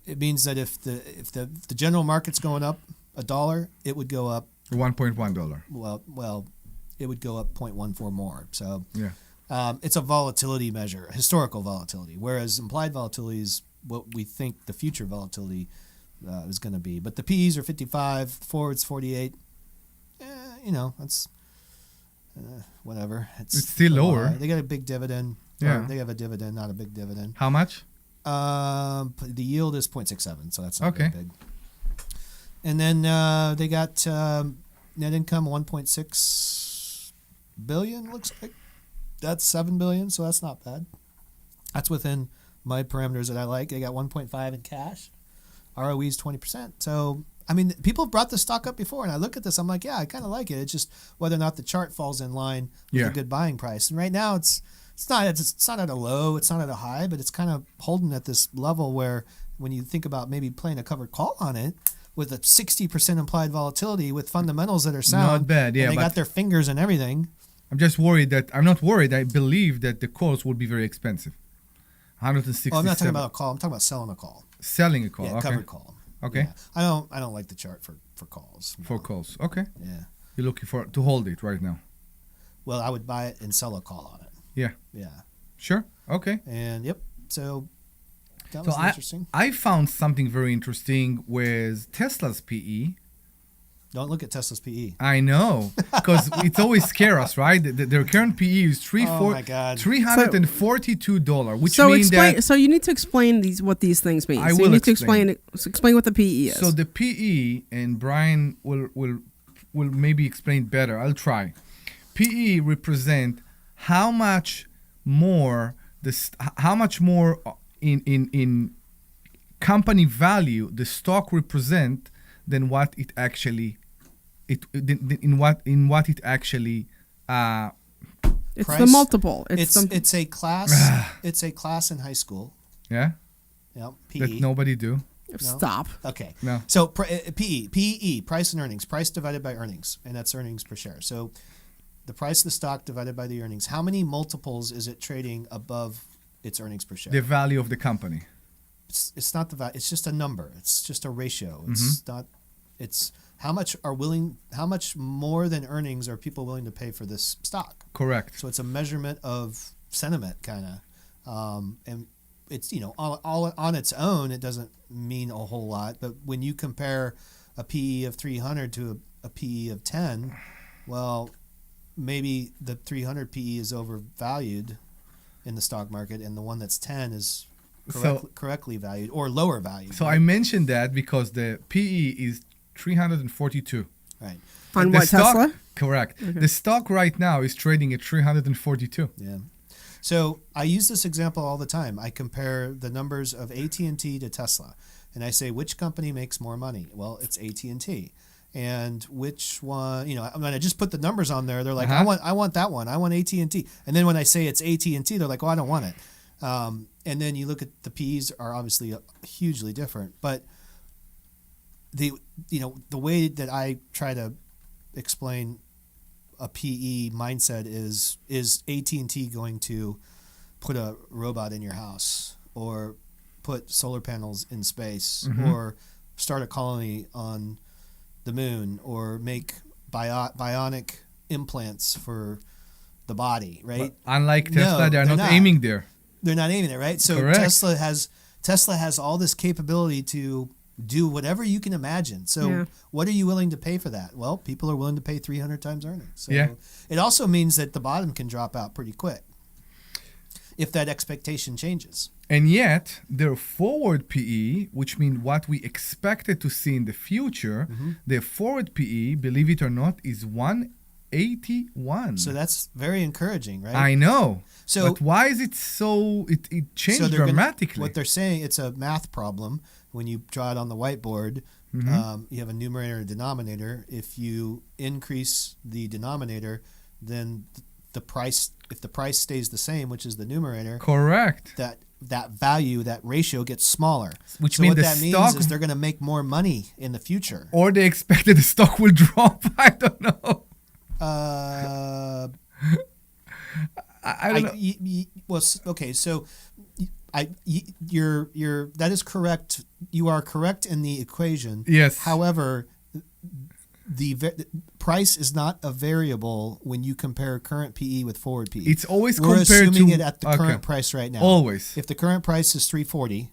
it means that if the general market's going up $1, it would go up $1.1. well, it would go up 0.14 more. So Yeah. it's a volatility measure, historical volatility, whereas implied volatility is what we think the future volatility is going to be. But the PEs are 55, forwards 48. That's whatever. It's still lower. They got a big dividend. Yeah. Or they have a dividend, not a big dividend. How much? The yield is 0.67, so that's not Okay. very big. And then they got net income 1.6 billion. Looks like that's 7 billion, so that's not bad. That's within my parameters that I like. They got 1.5 in cash. ROE is 20%. So I mean, people have brought the stock up before, and I look at this, I'm like, yeah, I kind of like it. It's just whether or not the chart falls in line with Yeah. a good buying price. And right now, it's not at a low, it's not at a high, but it's kind of holding at this level where when you think about maybe playing a covered call on it with a 60% implied volatility with fundamentals that are sound, Not bad, yeah, and they but- got their fingers and everything. I'm just worried I'm not worried. I believe that the calls will be very expensive. 167. Oh, I'm not talking about a call. I'm talking about selling a call. Selling a call. Yeah, Okay. covered call. Okay. Yeah. I don't like the chart for calls. For calls. Okay. Yeah. You're looking to hold it right now. Well, I would buy it and sell a call on it. Yeah. Yeah. Sure. Okay. And yep. So that So was interesting. I found something very interesting with Tesla's PE. Don't look at Tesla's PE. I know, because it's always scare us, right? Their current PE is Oh my God. $342, which So means explain. that So you need to explain what these things mean. I so will you need to explain. explain what the PE is. so the PE, and Brian will maybe explain better. I'll try. PE represent how much more in company value the stock represent than what it actually in what it actually it's price- the multiple. It's It's a class. It's a class in high school. yeah Yep. PE. that nobody do. stop. Okay. No. So PE, price and earnings, price divided by earnings, and that's earnings per share. So the price of the stock divided by the earnings. How many multiples is it trading above its earnings per share? The value of the company. It's not the value. It's just a number. It's just a ratio. It's Mm-hmm. not. It's how much more than earnings are people willing to pay for this stock? Correct. So it's a measurement of sentiment, kind of, and it's all on its own. It doesn't mean a whole lot, but when you compare a PE of 300 to a PE of 10, well, maybe the 300 PE is overvalued in the stock market, and the one that's 10 is correctly valued or lower valued. So I mentioned that because the PE is 342. Right. On The what, stock, Tesla? Correct. The stock right now is trading at 342. Yeah. So I use this example all the time. I compare the numbers of AT&T to Tesla, and I say, which company makes more money? Well, it's AT&T. And which one, when I just put the numbers on there, they're like, I want that one. I want AT&T. And then when I say it's AT&T, they're like, oh, I don't want it. And then you look at the P's are obviously hugely different. But the way that I try to explain a PE mindset is AT&T going to put a robot in your house or put solar panels in space or start a colony on the moon or make bionic implants for the body, right? But unlike Tesla, they're not aiming there. They're not aiming it, right? So Correct. Tesla has all this capability to do whatever you can imagine. So what are you willing to pay for that? Well, people are willing to pay 300 times earnings. So it also means that the bottom can drop out pretty quick if that expectation changes. And yet, their forward PE, which means what we expected to see in the future, their forward PE, believe it or not, is 181. So that's very encouraging, right? I know. So, but why is it so? It changed dramatically. What they're saying, it's a math problem. When you draw it on the whiteboard, you have a numerator and denominator. If you increase the denominator, then the price, if the price stays the same, which is the numerator, correct, that value, that ratio gets smaller. Which so means what that means is they're going to make more money in the future. Or they expected the stock will drop. I don't know. I don't know. Well, okay, so you're that is correct. You are correct in the equation. Yes. However, the price is not a variable when you compare current PE with forward PE. It's always We're compared assuming to it at the current price right now. Always. If the current price is 340,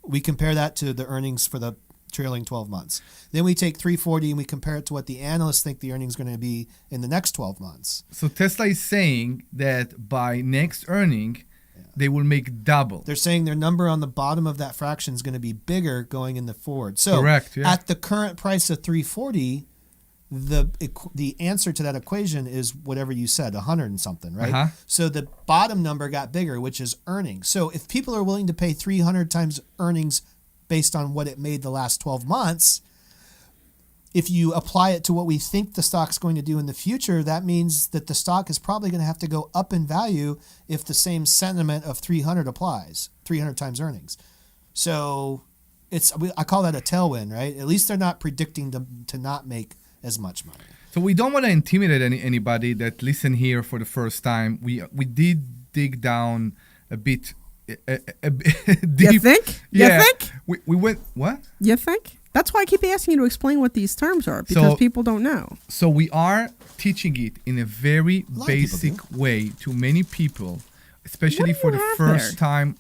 we compare that to the earnings for the trailing 12 months. Then we take 340 and we compare it to what the analysts think the earnings are going to be in the next 12 months. So Tesla is saying that by next earning, they will make double. They're saying their number on the bottom of that fraction is going to be bigger going in the forward. So correct, at the current price of 340, the answer to that equation is whatever you said, 100 and something, right? So the bottom number got bigger, which is earnings. So if people are willing to pay 300 times earnings based on what it made the last 12 months, if you apply it to what we think the stock's going to do in the future, that means that the stock is probably going to have to go up in value if the same sentiment of 300 applies, 300 times earnings. So I call that a tailwind, right? At least they're not predicting them to not make as much money. So we don't want to intimidate anybody that listen here for the first time. We did dig down a bit deep. You think? Yeah. You think? We went, what? You think? That's why I keep asking you to explain what these terms are, because people don't know. So we are teaching it in a very basic way to many people, especially for the first time.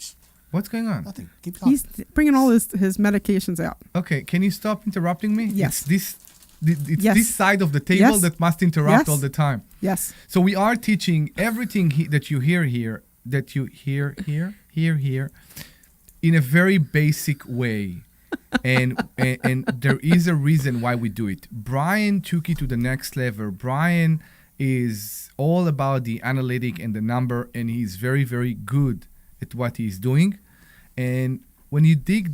What's going on? Nothing. Keep talking. He's bringing all his medications out. Okay, can you stop interrupting me? Yes. It's this side of the table that must interrupt all the time. Yes. So we are teaching everything that you hear here, in a very basic way. and there is a reason why we do it. Brian took it to the next level. Brian is all about the analytic and the number, and he's very, very good at what he's doing. And when you dig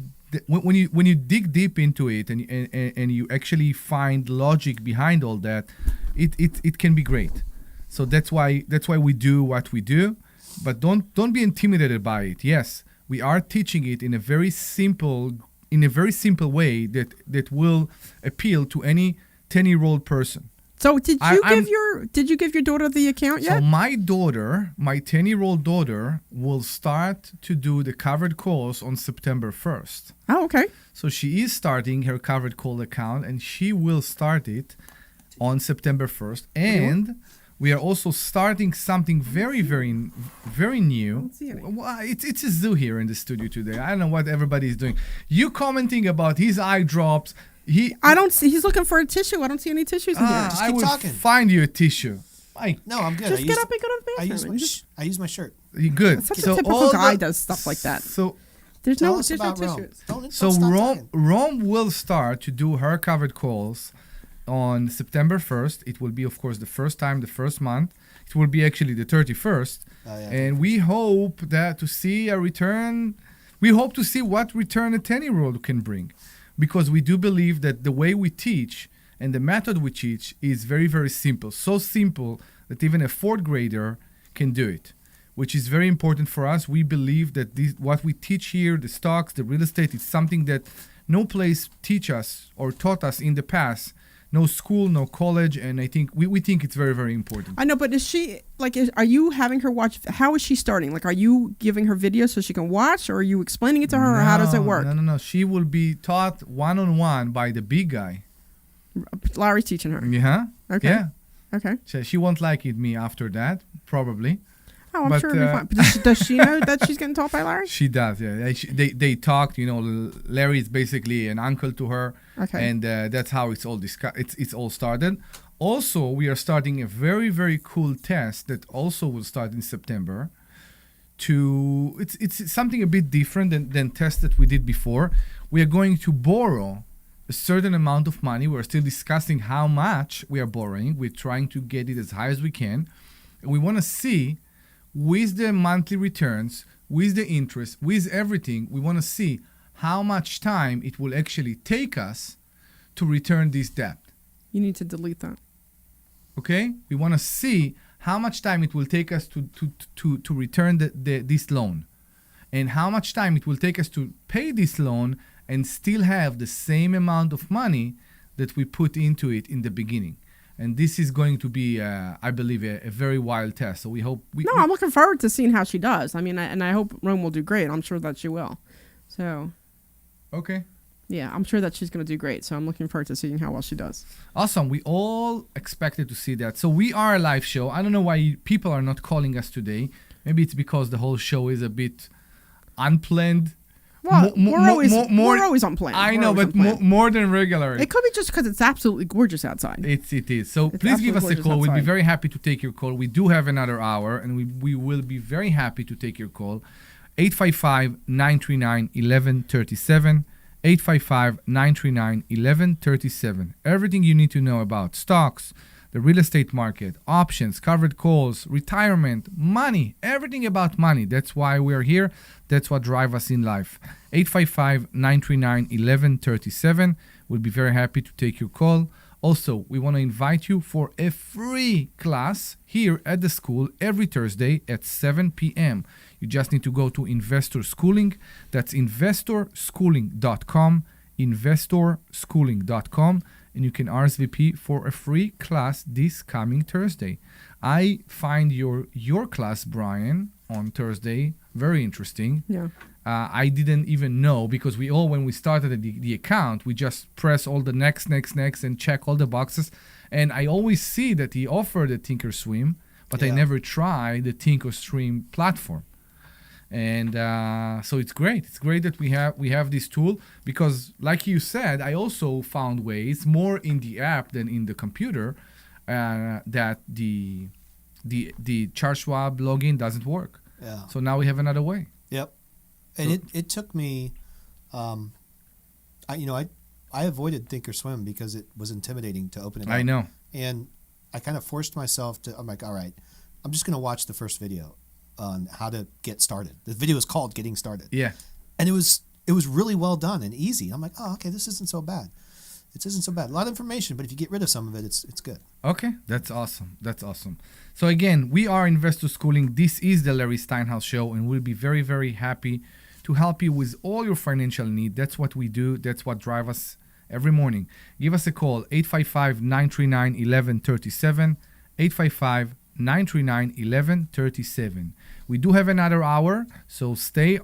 deep into it and you actually find logic behind all that, it can be great. So that's why we do what we do. But don't be intimidated by it. Yes, we are teaching it in a very simple way that will appeal to any 10-year-old person. So did you give your daughter the account yet? So my 10-year-old daughter, will start to do the covered calls on September 1st. Oh, okay. So she is starting her covered call account, and she will start it on September 1st. And we are also starting something very, very, very new. Well, it's a zoo here in the studio today. I don't know what everybody is doing. You commenting about his eye drops. I don't see. He's looking for a tissue. I don't see any tissues in here. Just I keep will talking. find you a tissue. No, I'm good. Just get up and go to the bathroom. I use my shirt. You're good. Such a typical guy does stuff like that. So there's no tissues. So Rome will start to do her covered calls on September 1st. It will be, of course, the first month. It will be actually the 31st. And we hope that to see a return. We hope to see what return a 10-year-old can bring. Because we do believe that the way we teach and the method we teach is very, very simple. So simple that even a fourth grader can do it, which is very important for us. We believe that what we teach here, the stocks, the real estate, is something that no place teach us or taught us in the past. No school, no college, and I think we think it's very, very important. I know, but is she are you having her watch? How is she starting? Like, are you giving her videos so she can watch, or are you explaining it to her, or how does it work? No. She will be taught one-on-one by the big guy. Larry's teaching her. Yeah. Okay. Yeah. Okay. So she won't like it me after that, probably. Oh, I'm sure it'll be fine. But does she know that she's getting taught by Larry? She does, yeah. They talked, Larry is basically an uncle to her. Okay. And that's how it's all it's all started. Also, we are starting a very, very cool test that also will start in September. It's something a bit different than tests that we did before. We are going to borrow a certain amount of money. We're still discussing how much we are borrowing. We're trying to get it as high as we can. And we want to see, with the monthly returns, with the interest, with everything, we want to see how much time it will actually take us to return this debt. You need to delete that. Okay? We want to see how much time it will take us to return this loan, and how much time it will take us to pay this loan and still have the same amount of money that we put into it in the beginning. And this is going to be, I believe, a very wild test. So we hope... I'm looking forward to seeing how she does. I mean, and I hope Rome will do great. I'm sure that she will. So... Okay. Yeah, I'm sure that she's going to do great. So I'm looking forward to seeing how well she does. Awesome. We all expected to see that. So we are a live show. I don't know why people are not calling us today. Maybe it's because the whole show is a bit unplanned. Well, we're always on plan. I know, but more than regular. It could be just because it's absolutely gorgeous outside. It is. So please give us a call. We'll be very happy to take your call. We do have another hour, and we will be very happy to take your call. 855-939-1137. 855-939-1137. Everything you need to know about stocks, the real estate market, options, covered calls, retirement, money, everything about money. That's why we're here. That's what drives us in life. 855-939-1137. We'll be very happy to take your call. Also, we want to invite you for a free class here at the school every Thursday at 7 p.m. You just need to go to Investor Schooling. That's investorschooling.com, investorschooling.com, and you can RSVP for a free class this coming Thursday. I find your class, Brian, on Thursday very interesting. Yeah. I didn't even know, because when we started the account, we just press all the next, and check all the boxes. And I always see that he offered a Thinkorswim, but I never tried the Thinkorswim platform. And so it's great. It's great that we have this tool, because, like you said, I also found ways more in the app than in the computer that the Charles Schwab login doesn't work. Yeah. So now we have another way. Yep. And it took me, I avoided Thinkorswim because it was intimidating to open it up. I know. And I kind of forced myself to, I'm like, all right, I'm just going to watch the first video on how to get started. The video is called Getting Started. Yeah. And it was really well done and easy. I'm like, oh, okay, this isn't so bad. It isn't so bad. A lot of information, but if you get rid of some of it, it's good. Okay, that's awesome. That's awesome. So again, we are Investor Schooling. This is the Larry Steinhouse Show, and we'll be very, very happy to help you with all your financial need. That's what we do. That's what drives us every morning. Give us a call, 855-939-1137, 855-939-1137. We do have another hour, so stay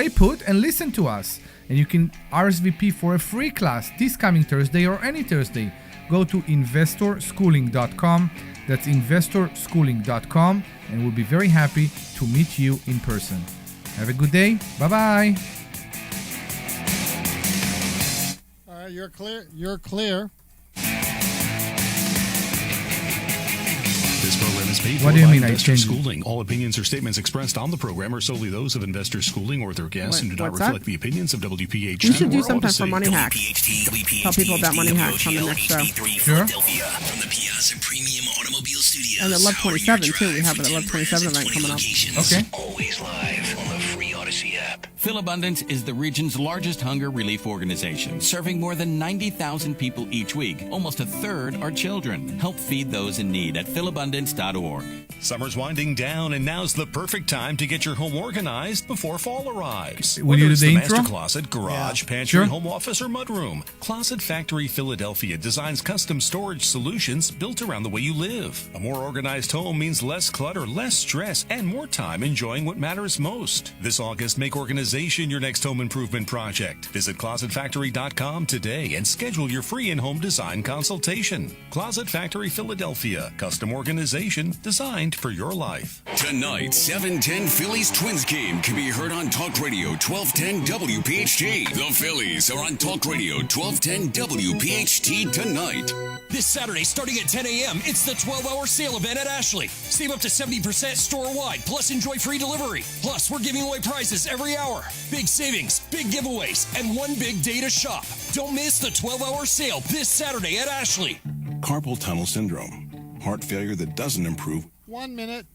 put and listen to us. And you can RSVP for a free class this coming Thursday or any Thursday. Go to investorschooling.com. That's investorschooling.com, and we'll be very happy to meet you in person. Have a good day. Bye-bye. All right, you're clear. You're clear. This program is is paid for What do you by mean I Investor changed? Schooling. All opinions or statements expressed on the program are solely those of Investor Schooling or their guests and do not What's that? reflect the opinions of WPHT. We should do or something for Odyssey. Money Hacks. Tell people about Money Hacks on the next show. Sure. From the Piazza Premium Automobile Studios. And at Love 27 too. We have an 11/27 event coming up. Okay. Always live on the free Odyssey app. Philabundance is the region's largest hunger relief organization, serving more than 90,000 people each week. Almost a third are children. Help feed those in need at philabundance.org. Summer's winding down, and now's the perfect time to get your home organized before fall arrives. Will you do Whether it's the the intro? master closet, garage, pantry, Sure. home office, or mudroom, Closet Factory Philadelphia designs custom storage solutions built around the way you live. A more organized home means less clutter, less stress, and more time enjoying what matters most. This August, make organization your next home improvement project. Visit ClosetFactory.com today and schedule your free in-home design consultation. Closet Factory Philadelphia, custom organization designed for your life. Tonight, 7:10 Phillies Twins game can be heard on Talk Radio 1210 WPHT. The Phillies are on Talk Radio 1210 WPHT tonight. This Saturday, starting at 10 a.m., it's the 12-hour sale event at Ashley. Save up to 70% store-wide, plus enjoy free delivery. Plus, we're giving away prizes every hour. Big savings, big giveaways, and one big day to shop. Don't miss the 12-hour sale this Saturday at Ashley. Carpal tunnel syndrome, heart failure that doesn't improve. 1 minute.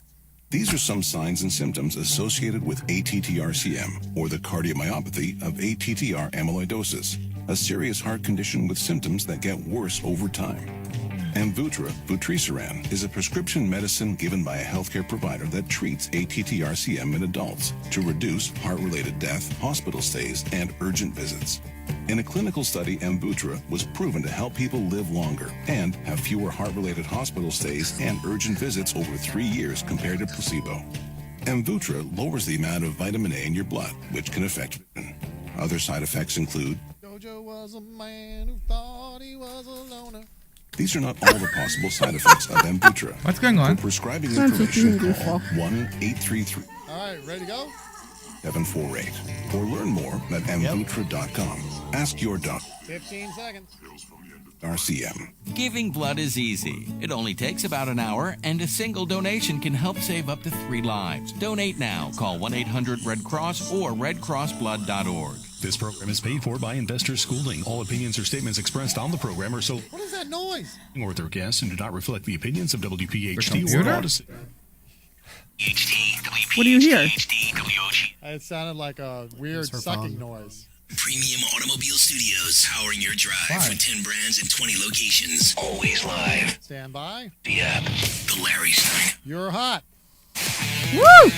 These are some signs and symptoms associated with ATTR-CM, or the cardiomyopathy of ATTR amyloidosis, a serious heart condition with symptoms that get worse over time. Amvuttra, vutrisiran, is a prescription medicine given by a healthcare provider that treats ATTR-CM in adults to reduce heart-related death, hospital stays, and urgent visits. In a clinical study, Amvuttra was proven to help people live longer and have fewer heart-related hospital stays and urgent visits over 3 years compared to placebo. Amvuttra lowers the amount of vitamin A in your blood, which can affect vision. Other side effects include Jojo was a man who thought he was a loner. these are not all the possible side effects of Amvuttra. What's going on? For prescribing Sounds like information, you're call goofball. 1-833 All right, ready to go? 748 or learn more at amvuttra.com. Ask your doctor. 15 seconds. RCM. Giving blood is easy. It only takes about an hour, and a single donation can help save up to 3 lives. Donate now. Call 1-800-RED-CROSS or redcrossblood.org. This program is paid for by Investor Schooling. All opinions or statements expressed on the program are solely What is that noise? or their guests and do not reflect the opinions of WPHT or computer? Odyssey. What do you hear? It sounded like a weird her sucking phone. noise. Premium Automobile Studios, powering your drive with 10 brands and 20 locations. Always live. Stand by. The app. The Larry Stein. You're hot. Woo!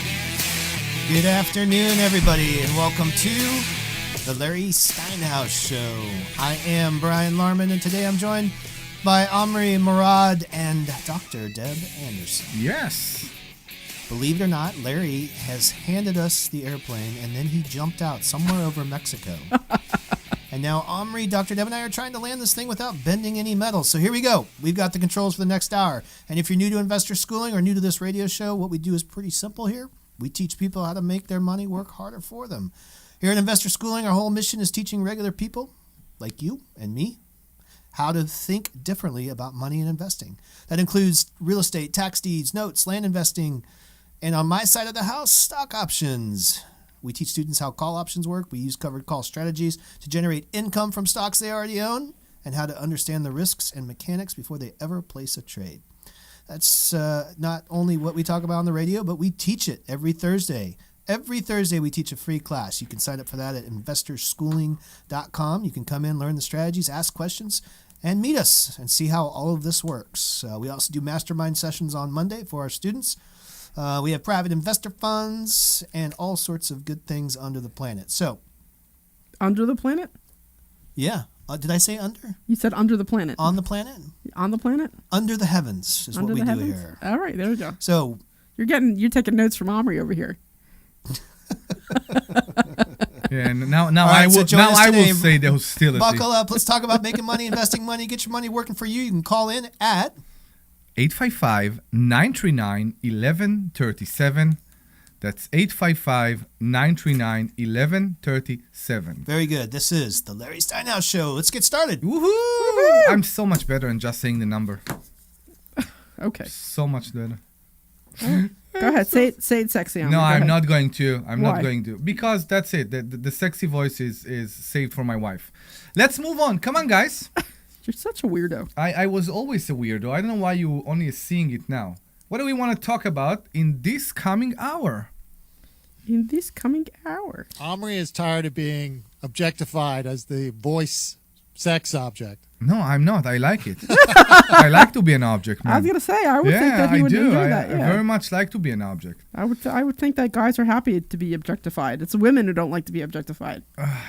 Good afternoon, everybody, and welcome to the Larry Steinhouse Show. I am Brian Larman, and today I'm joined by Omri Morad and Dr. Deb Anderson. Yes. Believe it or not, Larry has handed us the airplane, and then he jumped out somewhere over Mexico. And now Omri, Dr. Deb, and I are trying to land this thing without bending any metal. So here we go. We've got the controls for the next hour. And if you're new to investor schooling or new to this radio show, what we do is pretty simple here. We teach people how to make their money work harder for them. Here at Investor Schooling, our whole mission is teaching regular people, like you and me, how to think differently about money and investing. That includes real estate, tax deeds, notes, land investing, and on my side of the house, stock options. We teach students how call options work. We use covered call strategies to generate income from stocks they already own and how to understand the risks and mechanics before they ever place a trade. That's not only what we talk about on the radio, but we teach it every Thursday. Every Thursday we teach a free class. You can sign up for that at investorschooling.com. You can come in, learn the strategies, ask questions, and meet us and see how all of this works. We also do mastermind sessions on Monday for our students. We have private investor funds and all sorts of good things under the planet. So, Under the planet? yeah. Did I say under? You said under the planet. On the planet? On the planet? Under the heavens is Under what we the do heavens? here. All right, there we go. So, You're taking notes from Omri over here. Yeah, and now All right, I so will join us today. say the hostility. buckle up. Let's talk about making money, investing money, get your money working for you. You can call in at 855-939-1137. That's 855-939-1137. Very good. This is the Larry Steinhouse Show. Let's get started. Woohoo! I'm so much better than just saying the number. Okay. So much better. Go ahead, say it sexy. Omri. No, Go I'm ahead. not going to. I'm Why? not going to. Because that's it. The sexy voice is saved for my wife. Let's move on. Come on, guys. You're such a weirdo. I was always a weirdo. I don't know why you only seeing it now. What do we want to talk about in this coming hour? In this coming hour. Omri is tired of being objectified as the voice sex object. No, I'm not. I like it. I like to be an object, man. I was gonna say I would think that he would enjoy that. I Yeah. very much like to be an object. I would think that guys are happy to be objectified. It's women who don't like to be objectified.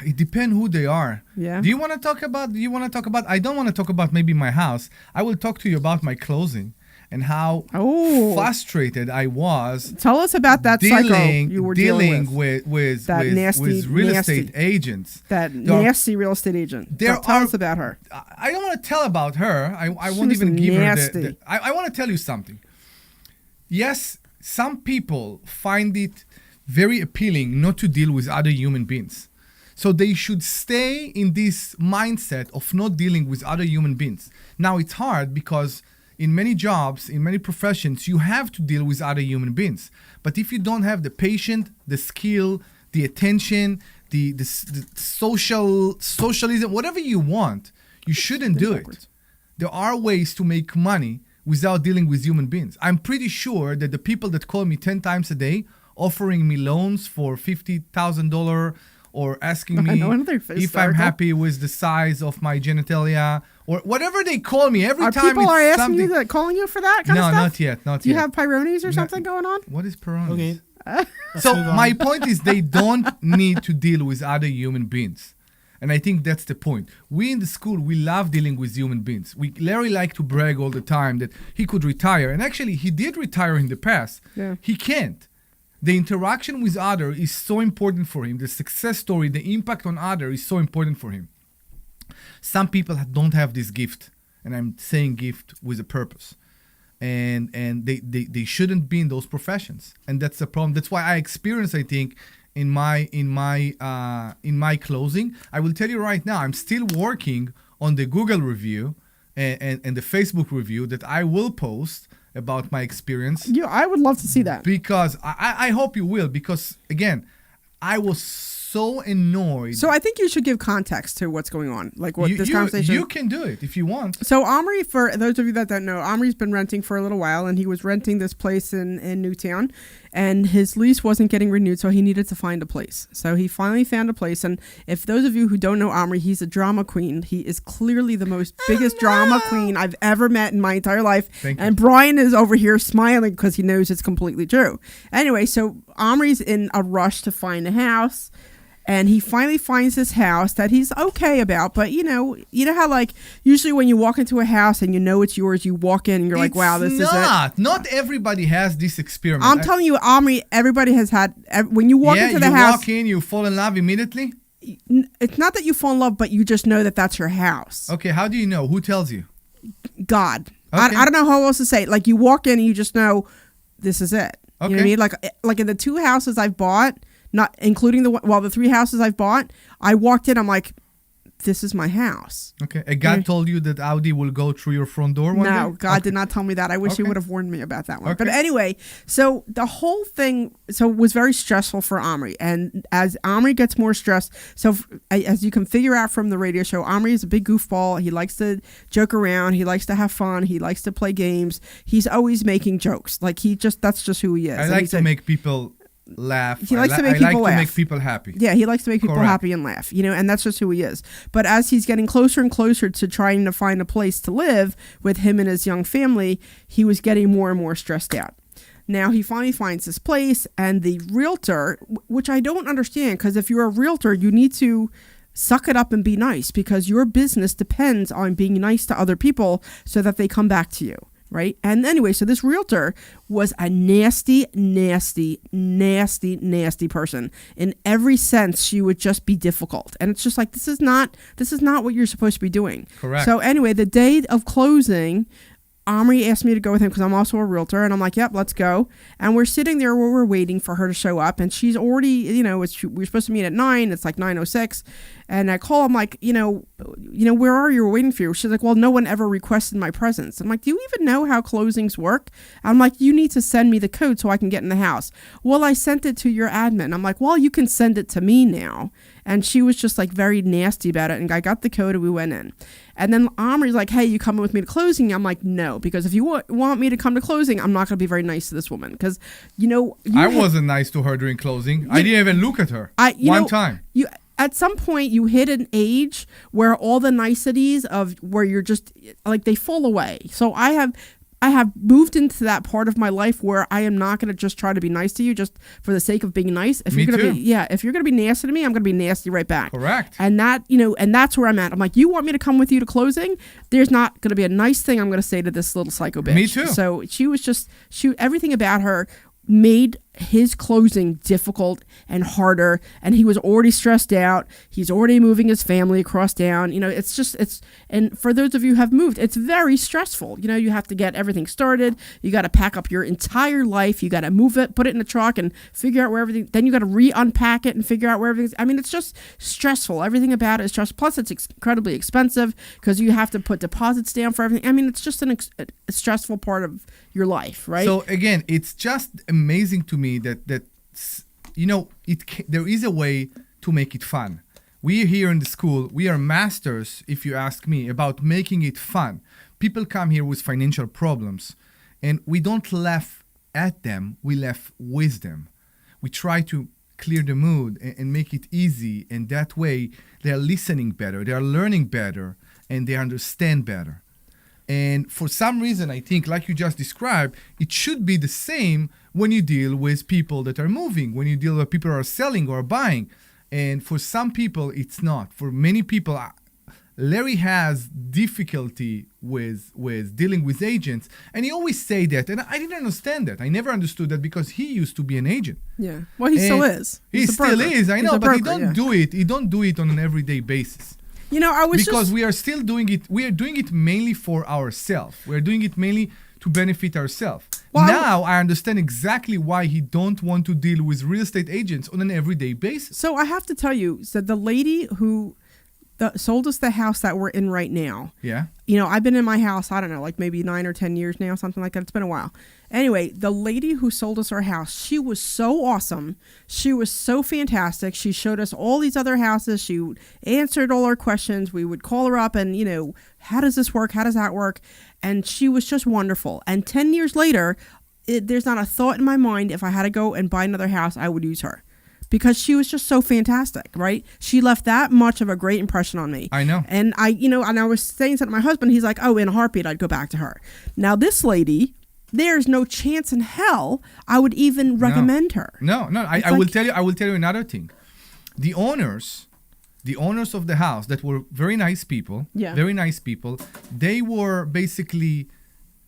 It depends who they are. Yeah. Do you want to talk about? I don't want to talk about maybe my house. I will talk to you about my closing and how frustrated I was. Tell us about that cycle you were dealing with that with real estate agents. That nasty real estate agent. Tell us about her. I don't want to tell about her. I She won't was even give nasty. her I want to tell you something. Yes, some people find it very appealing not to deal with other human beings. So they should stay in this mindset of not dealing with other human beings. Now it's hard because in many jobs, in many professions, you have to deal with other human beings. But if you don't have the patience, the skill, the attention, the socialism, whatever you want, you shouldn't do it. There are ways to make money without dealing with human beings. I'm pretty sure that the people that call me 10 times a day, offering me loans for $50,000 or asking me if I'm happy with the size of my genitalia or whatever they call me every time. People are asking something. you that, calling you for that kind of stuff? No, not yet. Not Do you yet. have Peyronie's or something going on? What is Peyronie's? Okay. So my point is they don't need to deal with other human beings. And I think that's the point. We in the school, we love dealing with human beings. Larry liked to brag all the time that he could retire. And actually, he did retire in the past. Yeah. He can't. The interaction with other is so important for him. The success story, the impact on other is so important for him. Some people don't have this gift. And I'm saying gift with a purpose. And they shouldn't be in those professions. And that's the problem. That's why I experienced, I think, in my closing. I will tell you right now, I'm still working on the Google review and the Facebook review that I will post about my experience. Yeah, I would love to see that. Because I hope you will, because again, I was so annoyed. So I think you should give context to what's going on, like what this conversation. You can do it if you want. So Omri, for those of you that don't know, Omri's been renting for a little while, and he was renting this place in Newtown, and his lease wasn't getting renewed, so he needed to find a place. So he finally found a place, and if those of you who don't know Omri, he's a drama queen. He is clearly the most biggest drama queen I've ever met in my entire life. Thank and you. Brian is over here smiling because he knows it's completely true. Anyway, so Omri's in a rush to find a house. And he finally finds this house that he's okay about, but you know how like usually when you walk into a house and you know it's yours, you walk in and you're like, wow, this is it. Not everybody has this experiment. I'm telling you, Omri, everybody has had. When you walk into the house, you walk in, you fall in love immediately. It's not that you fall in love, but you just know that that's your house. Okay, how do you know? Who tells you? God. Okay. I don't know how else to say it. Like you walk in and you just know this is it. You know what I mean? Like in the 2 houses I've bought. Not including the 3 houses I've bought, I walked in, I'm like, this is my house. Okay. And God told you that Audi will go through your front door one day? No, God did not tell me that. I wish he would have warned me about that one. But anyway, so the whole thing was very stressful for Omri. And as Omri gets more stressed, so as you can figure out from the radio show, Omri is a big goofball. He likes to joke around. He likes to have fun. He likes to play games. He's always making jokes. Like that's just who he is. I like to make people laugh. He likes to make people happy. Yeah, he likes to make people happy and laugh, and that's just who he is. But as he's getting closer and closer to trying to find a place to live with him and his young family, he was getting more and more stressed out. Now he finally finds this place, and the realtor, which I don't understand, because if you're a realtor, you need to suck it up and be nice, because your business depends on being nice to other people so that they come back to you. Right. And anyway, so this realtor was a nasty, nasty, nasty, nasty person. In every sense, she would just be difficult. And it's just like, this is not what you're supposed to be doing. Correct. So anyway, the day of closing, Omri asked me to go with him because I'm also a realtor. And I'm like, yep, let's go. And we're sitting there where we're waiting for her to show up. And she's already, we're supposed to meet at 9. It's like 9:06. And I call, I'm like, where are you? We're waiting for you. She's like, well, no one ever requested my presence. I'm like, do you even know how closings work? I'm like, you need to send me the code so I can get in the house. Well, I sent it to your admin. I'm like, well, you can send it to me now. And she was just like very nasty about it. And I got the code and we went in. And then Omri's like, hey, you coming with me to closing? I'm like, no, because if you want me to come to closing, I'm not going to be very nice to this woman. Because, I wasn't nice to her during closing. I didn't even look at her one time. At some point, you hit an age where all the niceties of where you're just like they fall away. So I have moved into that part of my life where I am not going to just try to be nice to you just for the sake of being nice. If you're going to be nasty to me, I'm going to be nasty right back. Correct. And and that's where I'm at. I'm like, you want me to come with you to closing? There's not going to be a nice thing I'm going to say to this little psycho bitch. Me too. So she was everything about her made his closing difficult and harder, and he was already stressed out. He's already moving his family across town. And for those of you who have moved, it's very stressful. You have to get everything started. You got to pack up your entire life. You got to move it, put it in the truck and figure out where everything, then you got to re-unpack it and figure out where everything's, it's just stressful. Everything about it is stressful. Plus it's incredibly expensive because you have to put deposits down for everything. It's just a stressful part of your life, right? So again, it's just amazing to me that there is a way to make it fun. We here in the school, we are masters, if you ask me, about making it fun. People come here with financial problems, and we don't laugh at them, we laugh with them. We try to clear the mood and make it easy, and that way they are listening better, they are learning better, and they understand better. And for some reason, I think, like you just described, it should be the same when you deal with people that are moving, when you deal with people who are selling or buying. And for some people, it's not. For many people, Larry has difficulty with dealing with agents. And he always say that. And I didn't understand that. I never understood that because he used to be an agent. Yeah. Well, he still is. He still is. I know, but he don't do it. He don't do it on an everyday basis. We are still doing it. We are doing it mainly for ourselves. We are doing it mainly to benefit ourselves. Well, now I understand exactly why he don't want to deal with real estate agents on an everyday basis. So I have to tell you, the lady who sold us the house that we're in right now. Yeah. I've been in my house, I don't know, like maybe 9 or 10 years now, something like that. It's been a while. Anyway, the lady who sold us our house, she was so awesome. She was so fantastic. She showed us all these other houses. She answered all our questions. We would call her up and, how does this work? How does that work? And she was just wonderful. And 10 years later, there's not a thought in my mind if I had to go and buy another house, I would use her. Because she was just so fantastic, right? She left that much of a great impression on me. I know. And I was saying something to my husband. He's like, oh, in a heartbeat, I'd go back to her. Now, this lady, there's no chance in hell I would even recommend her. No. I will tell you another thing. The owners of the house that were very nice people, they were basically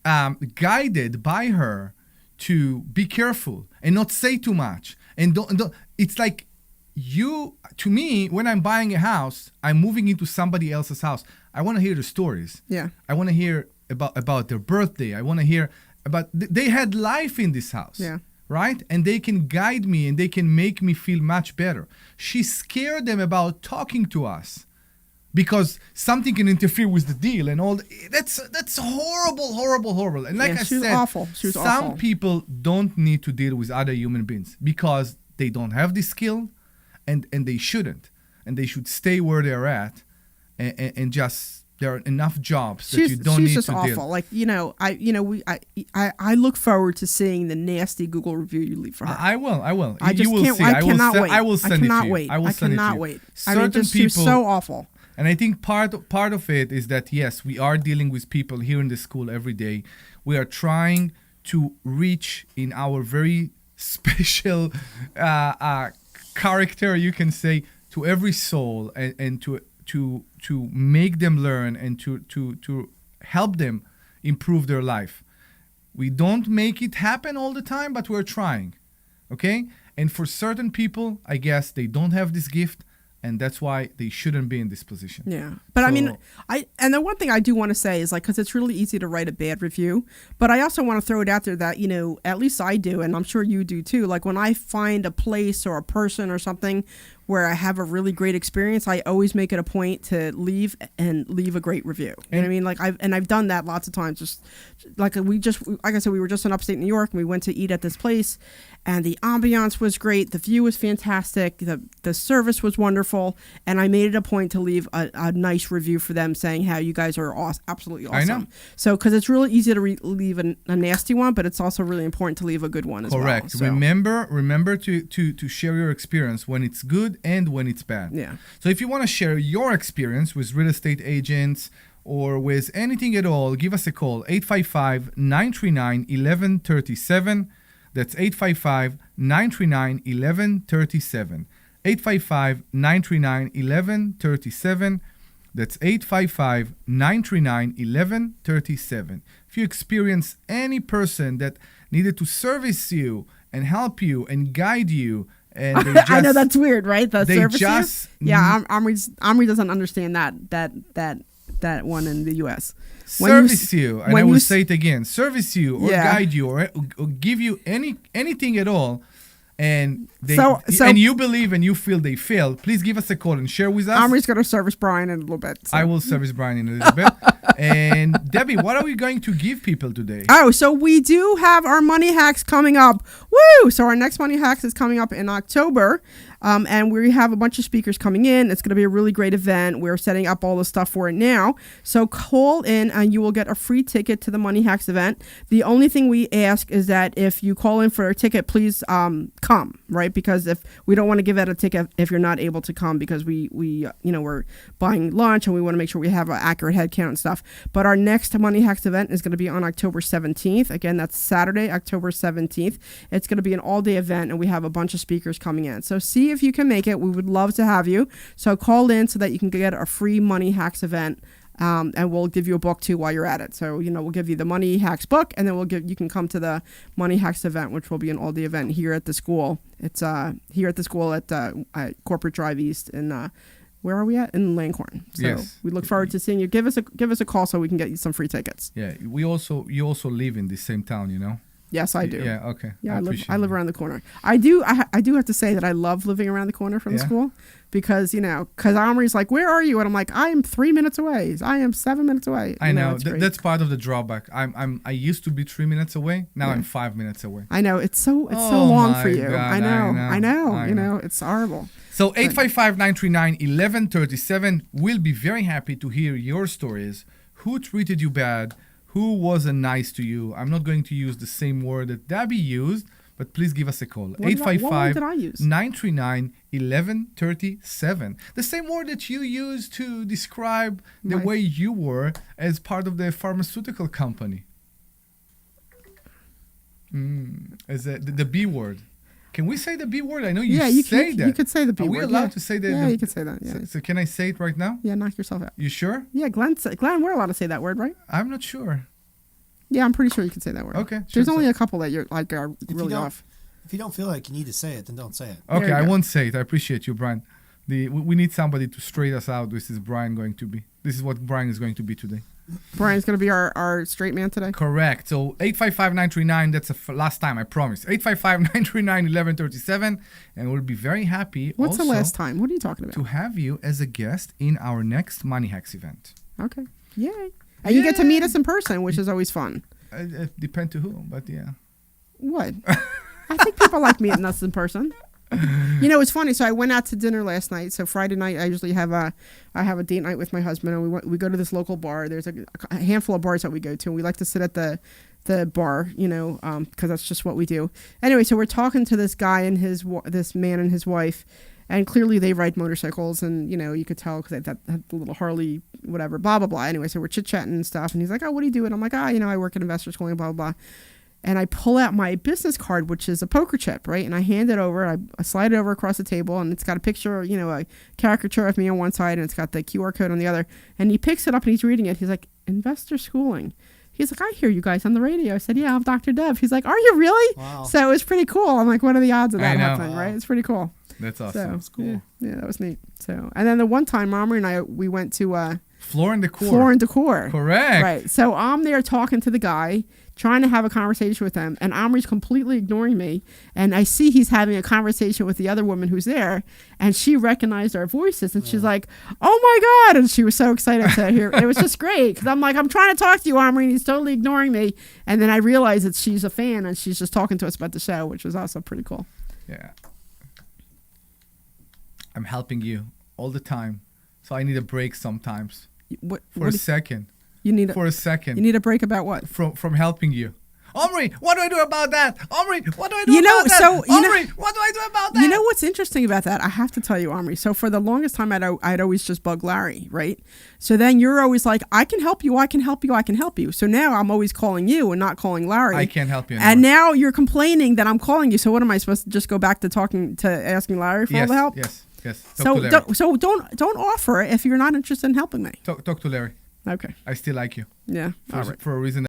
guided by her to be careful and not say too much. And don't. It's like to me, when I'm buying a house, I'm moving into somebody else's house. I want to hear the stories. Yeah. I want to hear about their birthday. I want to hear about, they had life in this house. Yeah. Right? And they can guide me and they can make me feel much better. She scared them about talking to us because something can interfere with the deal and all. That's horrible. And like I said, awful. Some people don't need to deal with other human beings because they don't have the skill and they shouldn't. And they should stay where they're at and just, there are enough jobs that you don't need to deal. She's just awful. Like, I look forward to seeing the nasty Google review you leave for her. I will. You will see. I cannot wait. I will send it to you. Wait. I cannot wait. Certain she's so awful. And I think part of it is that, yes, we are dealing with people here in the school every day. We are trying to reach in our very special character, you can say, to every soul and to make them learn and to help them improve their life. We don't make it happen all the time, but we're trying, okay? And for certain people, I guess they don't have this gift, and that's why they shouldn't be in this position. Yeah. But and the one thing I do want to say is because it's really easy to write a bad review, but I also want to throw it out there that, at least I do, and I'm sure you do too. Like when I find a place or a person or something where I have a really great experience, I always make it a point to leave a great review. You know what I mean? Like I've done that lots of times. Just like I said, we were just in upstate New York and we went to eat at this place, and the ambiance was great, the view was fantastic, the service was wonderful, and I made it a point to leave a nice review for them saying how you guys are absolutely awesome. I know. So because it's really easy to leave a nasty one, but it's also really important to leave a good one as well. Correct. So. Remember to share your experience when it's good and when it's bad. Yeah. So if you want to share your experience with real estate agents or with anything at all, give us a call, 855-939-1137. That's 855-939-1137. 855-939-1137. That's 855-939-1137. If you experience any person that needed to service you and help you and guide you, and they just, I know that's weird, right? The they service just you? Yeah, Omri doesn't understand that one in the U.S. Service you, and I will say it again: service you, or guide you, or give you anything at all. And and you believe and you feel they failed, please give us a call and share with us. Omri's going to service Brian in a little bit. So. I will service Brian in a little bit. And Debbie, what are we going to give people today? Oh, so we do have our Money Hacks coming up. Woo! So our next Money Hacks is coming up in October. And we have a bunch of speakers coming in. It's going to be a really great event. We're setting up all the stuff for it now. So call in and you will get a free ticket to the Money Hacks event. The only thing we ask is that if you call in for a ticket, please come, right? Because if we don't want to give out a ticket if you're not able to come, because we're buying lunch and we want to make sure we have an accurate head count and stuff. But our next Money Hacks event is going to be on October 17th. Again, that's Saturday, October 17th. It's going to be an all-day event and we have a bunch of speakers coming in. So see if you can make it. We would love to have you. So call in so that you can get a free Money Hacks event, and we'll give you a book too while you're at it. So we'll give you the Money Hacks book, and then you can come to the Money Hacks event, which will be an all-day event here at the school. It's here at the school at Corporate Drive East in where are we at? In Langhorne. So yes. We look forward to seeing you. Give us a call so we can get you some free tickets. Yeah, you also live in the same town, you know. Yes, I do. Yeah, okay. Yeah, I live around the corner. I do have to say that I love living around the corner from the school because Omri's like, where are you? And I'm like, I am 3 minutes away. I am 7 minutes away. I know. That's part of the drawback. I used to be 3 minutes away. Now I'm 5 minutes away. I know. It's so long for you. God, I know. It's horrible. So 855-939-1137. We'll be very happy to hear your stories. Who treated you bad? Who wasn't nice to you? I'm not going to use the same word that Debbie used, but please give us a call. 855-939-1137. The same word that you used to describe the way you were as part of the pharmaceutical company. As the B word. Can we say the B word? I know you say that. You could say the B word. Are we allowed to say that? Yeah, you could say that. Yeah. So can I say it right now? Yeah, knock yourself out. You sure? Yeah, Glenn, we're allowed to say that word, right? I'm not sure. Yeah, I'm pretty sure you can say that word. Okay. There's only a couple that you're like are really off. If you don't feel like you need to say it, then don't say it. Okay, I won't say it. I appreciate you, Brian. We need somebody to straight us out. This is Brian going to be. This is what Brian is going to be today. Brian's going to be our straight man today? Correct. So 855-939, that's the last time, I promise. 855-939-1137, and we'll be very happy. What's the last time? What are you talking about? To have you as a guest in our next Money Hacks event. Okay. Yay. And you get to meet us in person, which is always fun. It depends to who, but yeah. What? I think people like meeting us in person. It's funny. So I went out to dinner last night. So Friday night, I usually have a date night with my husband, and we go to this local bar. There's a handful of bars that we go to, and we like to sit at the bar, because that's just what we do. Anyway, so we're talking to this guy and this man and his wife, and clearly they ride motorcycles, and you could tell because they had the little Harley, whatever, blah blah blah. Anyway, so we're chit chatting and stuff, and he's like, "Oh, what do you do?" And I'm like, I work at Investor Schooling, blah blah blah. And I pull out my business card, which is a poker chip, right? And I hand it over. I slide it over across the table, and it's got a picture, a caricature of me on one side, and it's got the QR code on the other. And he picks it up, and he's reading it. He's like, Investor Schooling. He's like, I hear you guys on the radio. I said, yeah, I'm Dr. Deb. He's like, are you really? Wow. So it was pretty cool. I'm like, what are the odds of that happening, right? It's pretty cool. That's awesome. That's cool. Yeah, that was neat. So, and then the one time Omri and I, we went to Floor and Decor. Floor and Decor. Correct. Right. So I'm there talking to the guy, trying to have a conversation with him, and Omri's completely ignoring me. And I see he's having a conversation with the other woman who's there, and she recognized our voices, and she's like, "Oh my God!" And she was so excited to hear. It was just great because I'm like, I'm trying to talk to you, Omri, and he's totally ignoring me. And then I realized that she's a fan, and she's just talking to us about the show, which was also pretty cool. Yeah. I'm helping you all the time, so I need a break sometimes. For a second. You need for a second. You need a break about what? From helping you. Omri, what do I do about that? Omri, what do I do about that? Omri, what do I do about that? You know what's interesting about that? I have to tell you, Omri. So for the longest time, I'd always just bug Larry, right? So then you're always like, I can help you, I can help you, I can help you. So now I'm always calling you and not calling Larry. I can't help you anymore. And now you're complaining that I'm calling you. So what am I supposed to just go back to asking Larry for all the help? Yes. So don't offer if you're not interested in helping me. Talk to Larry. Okay. I still like you. Yeah. For a reason.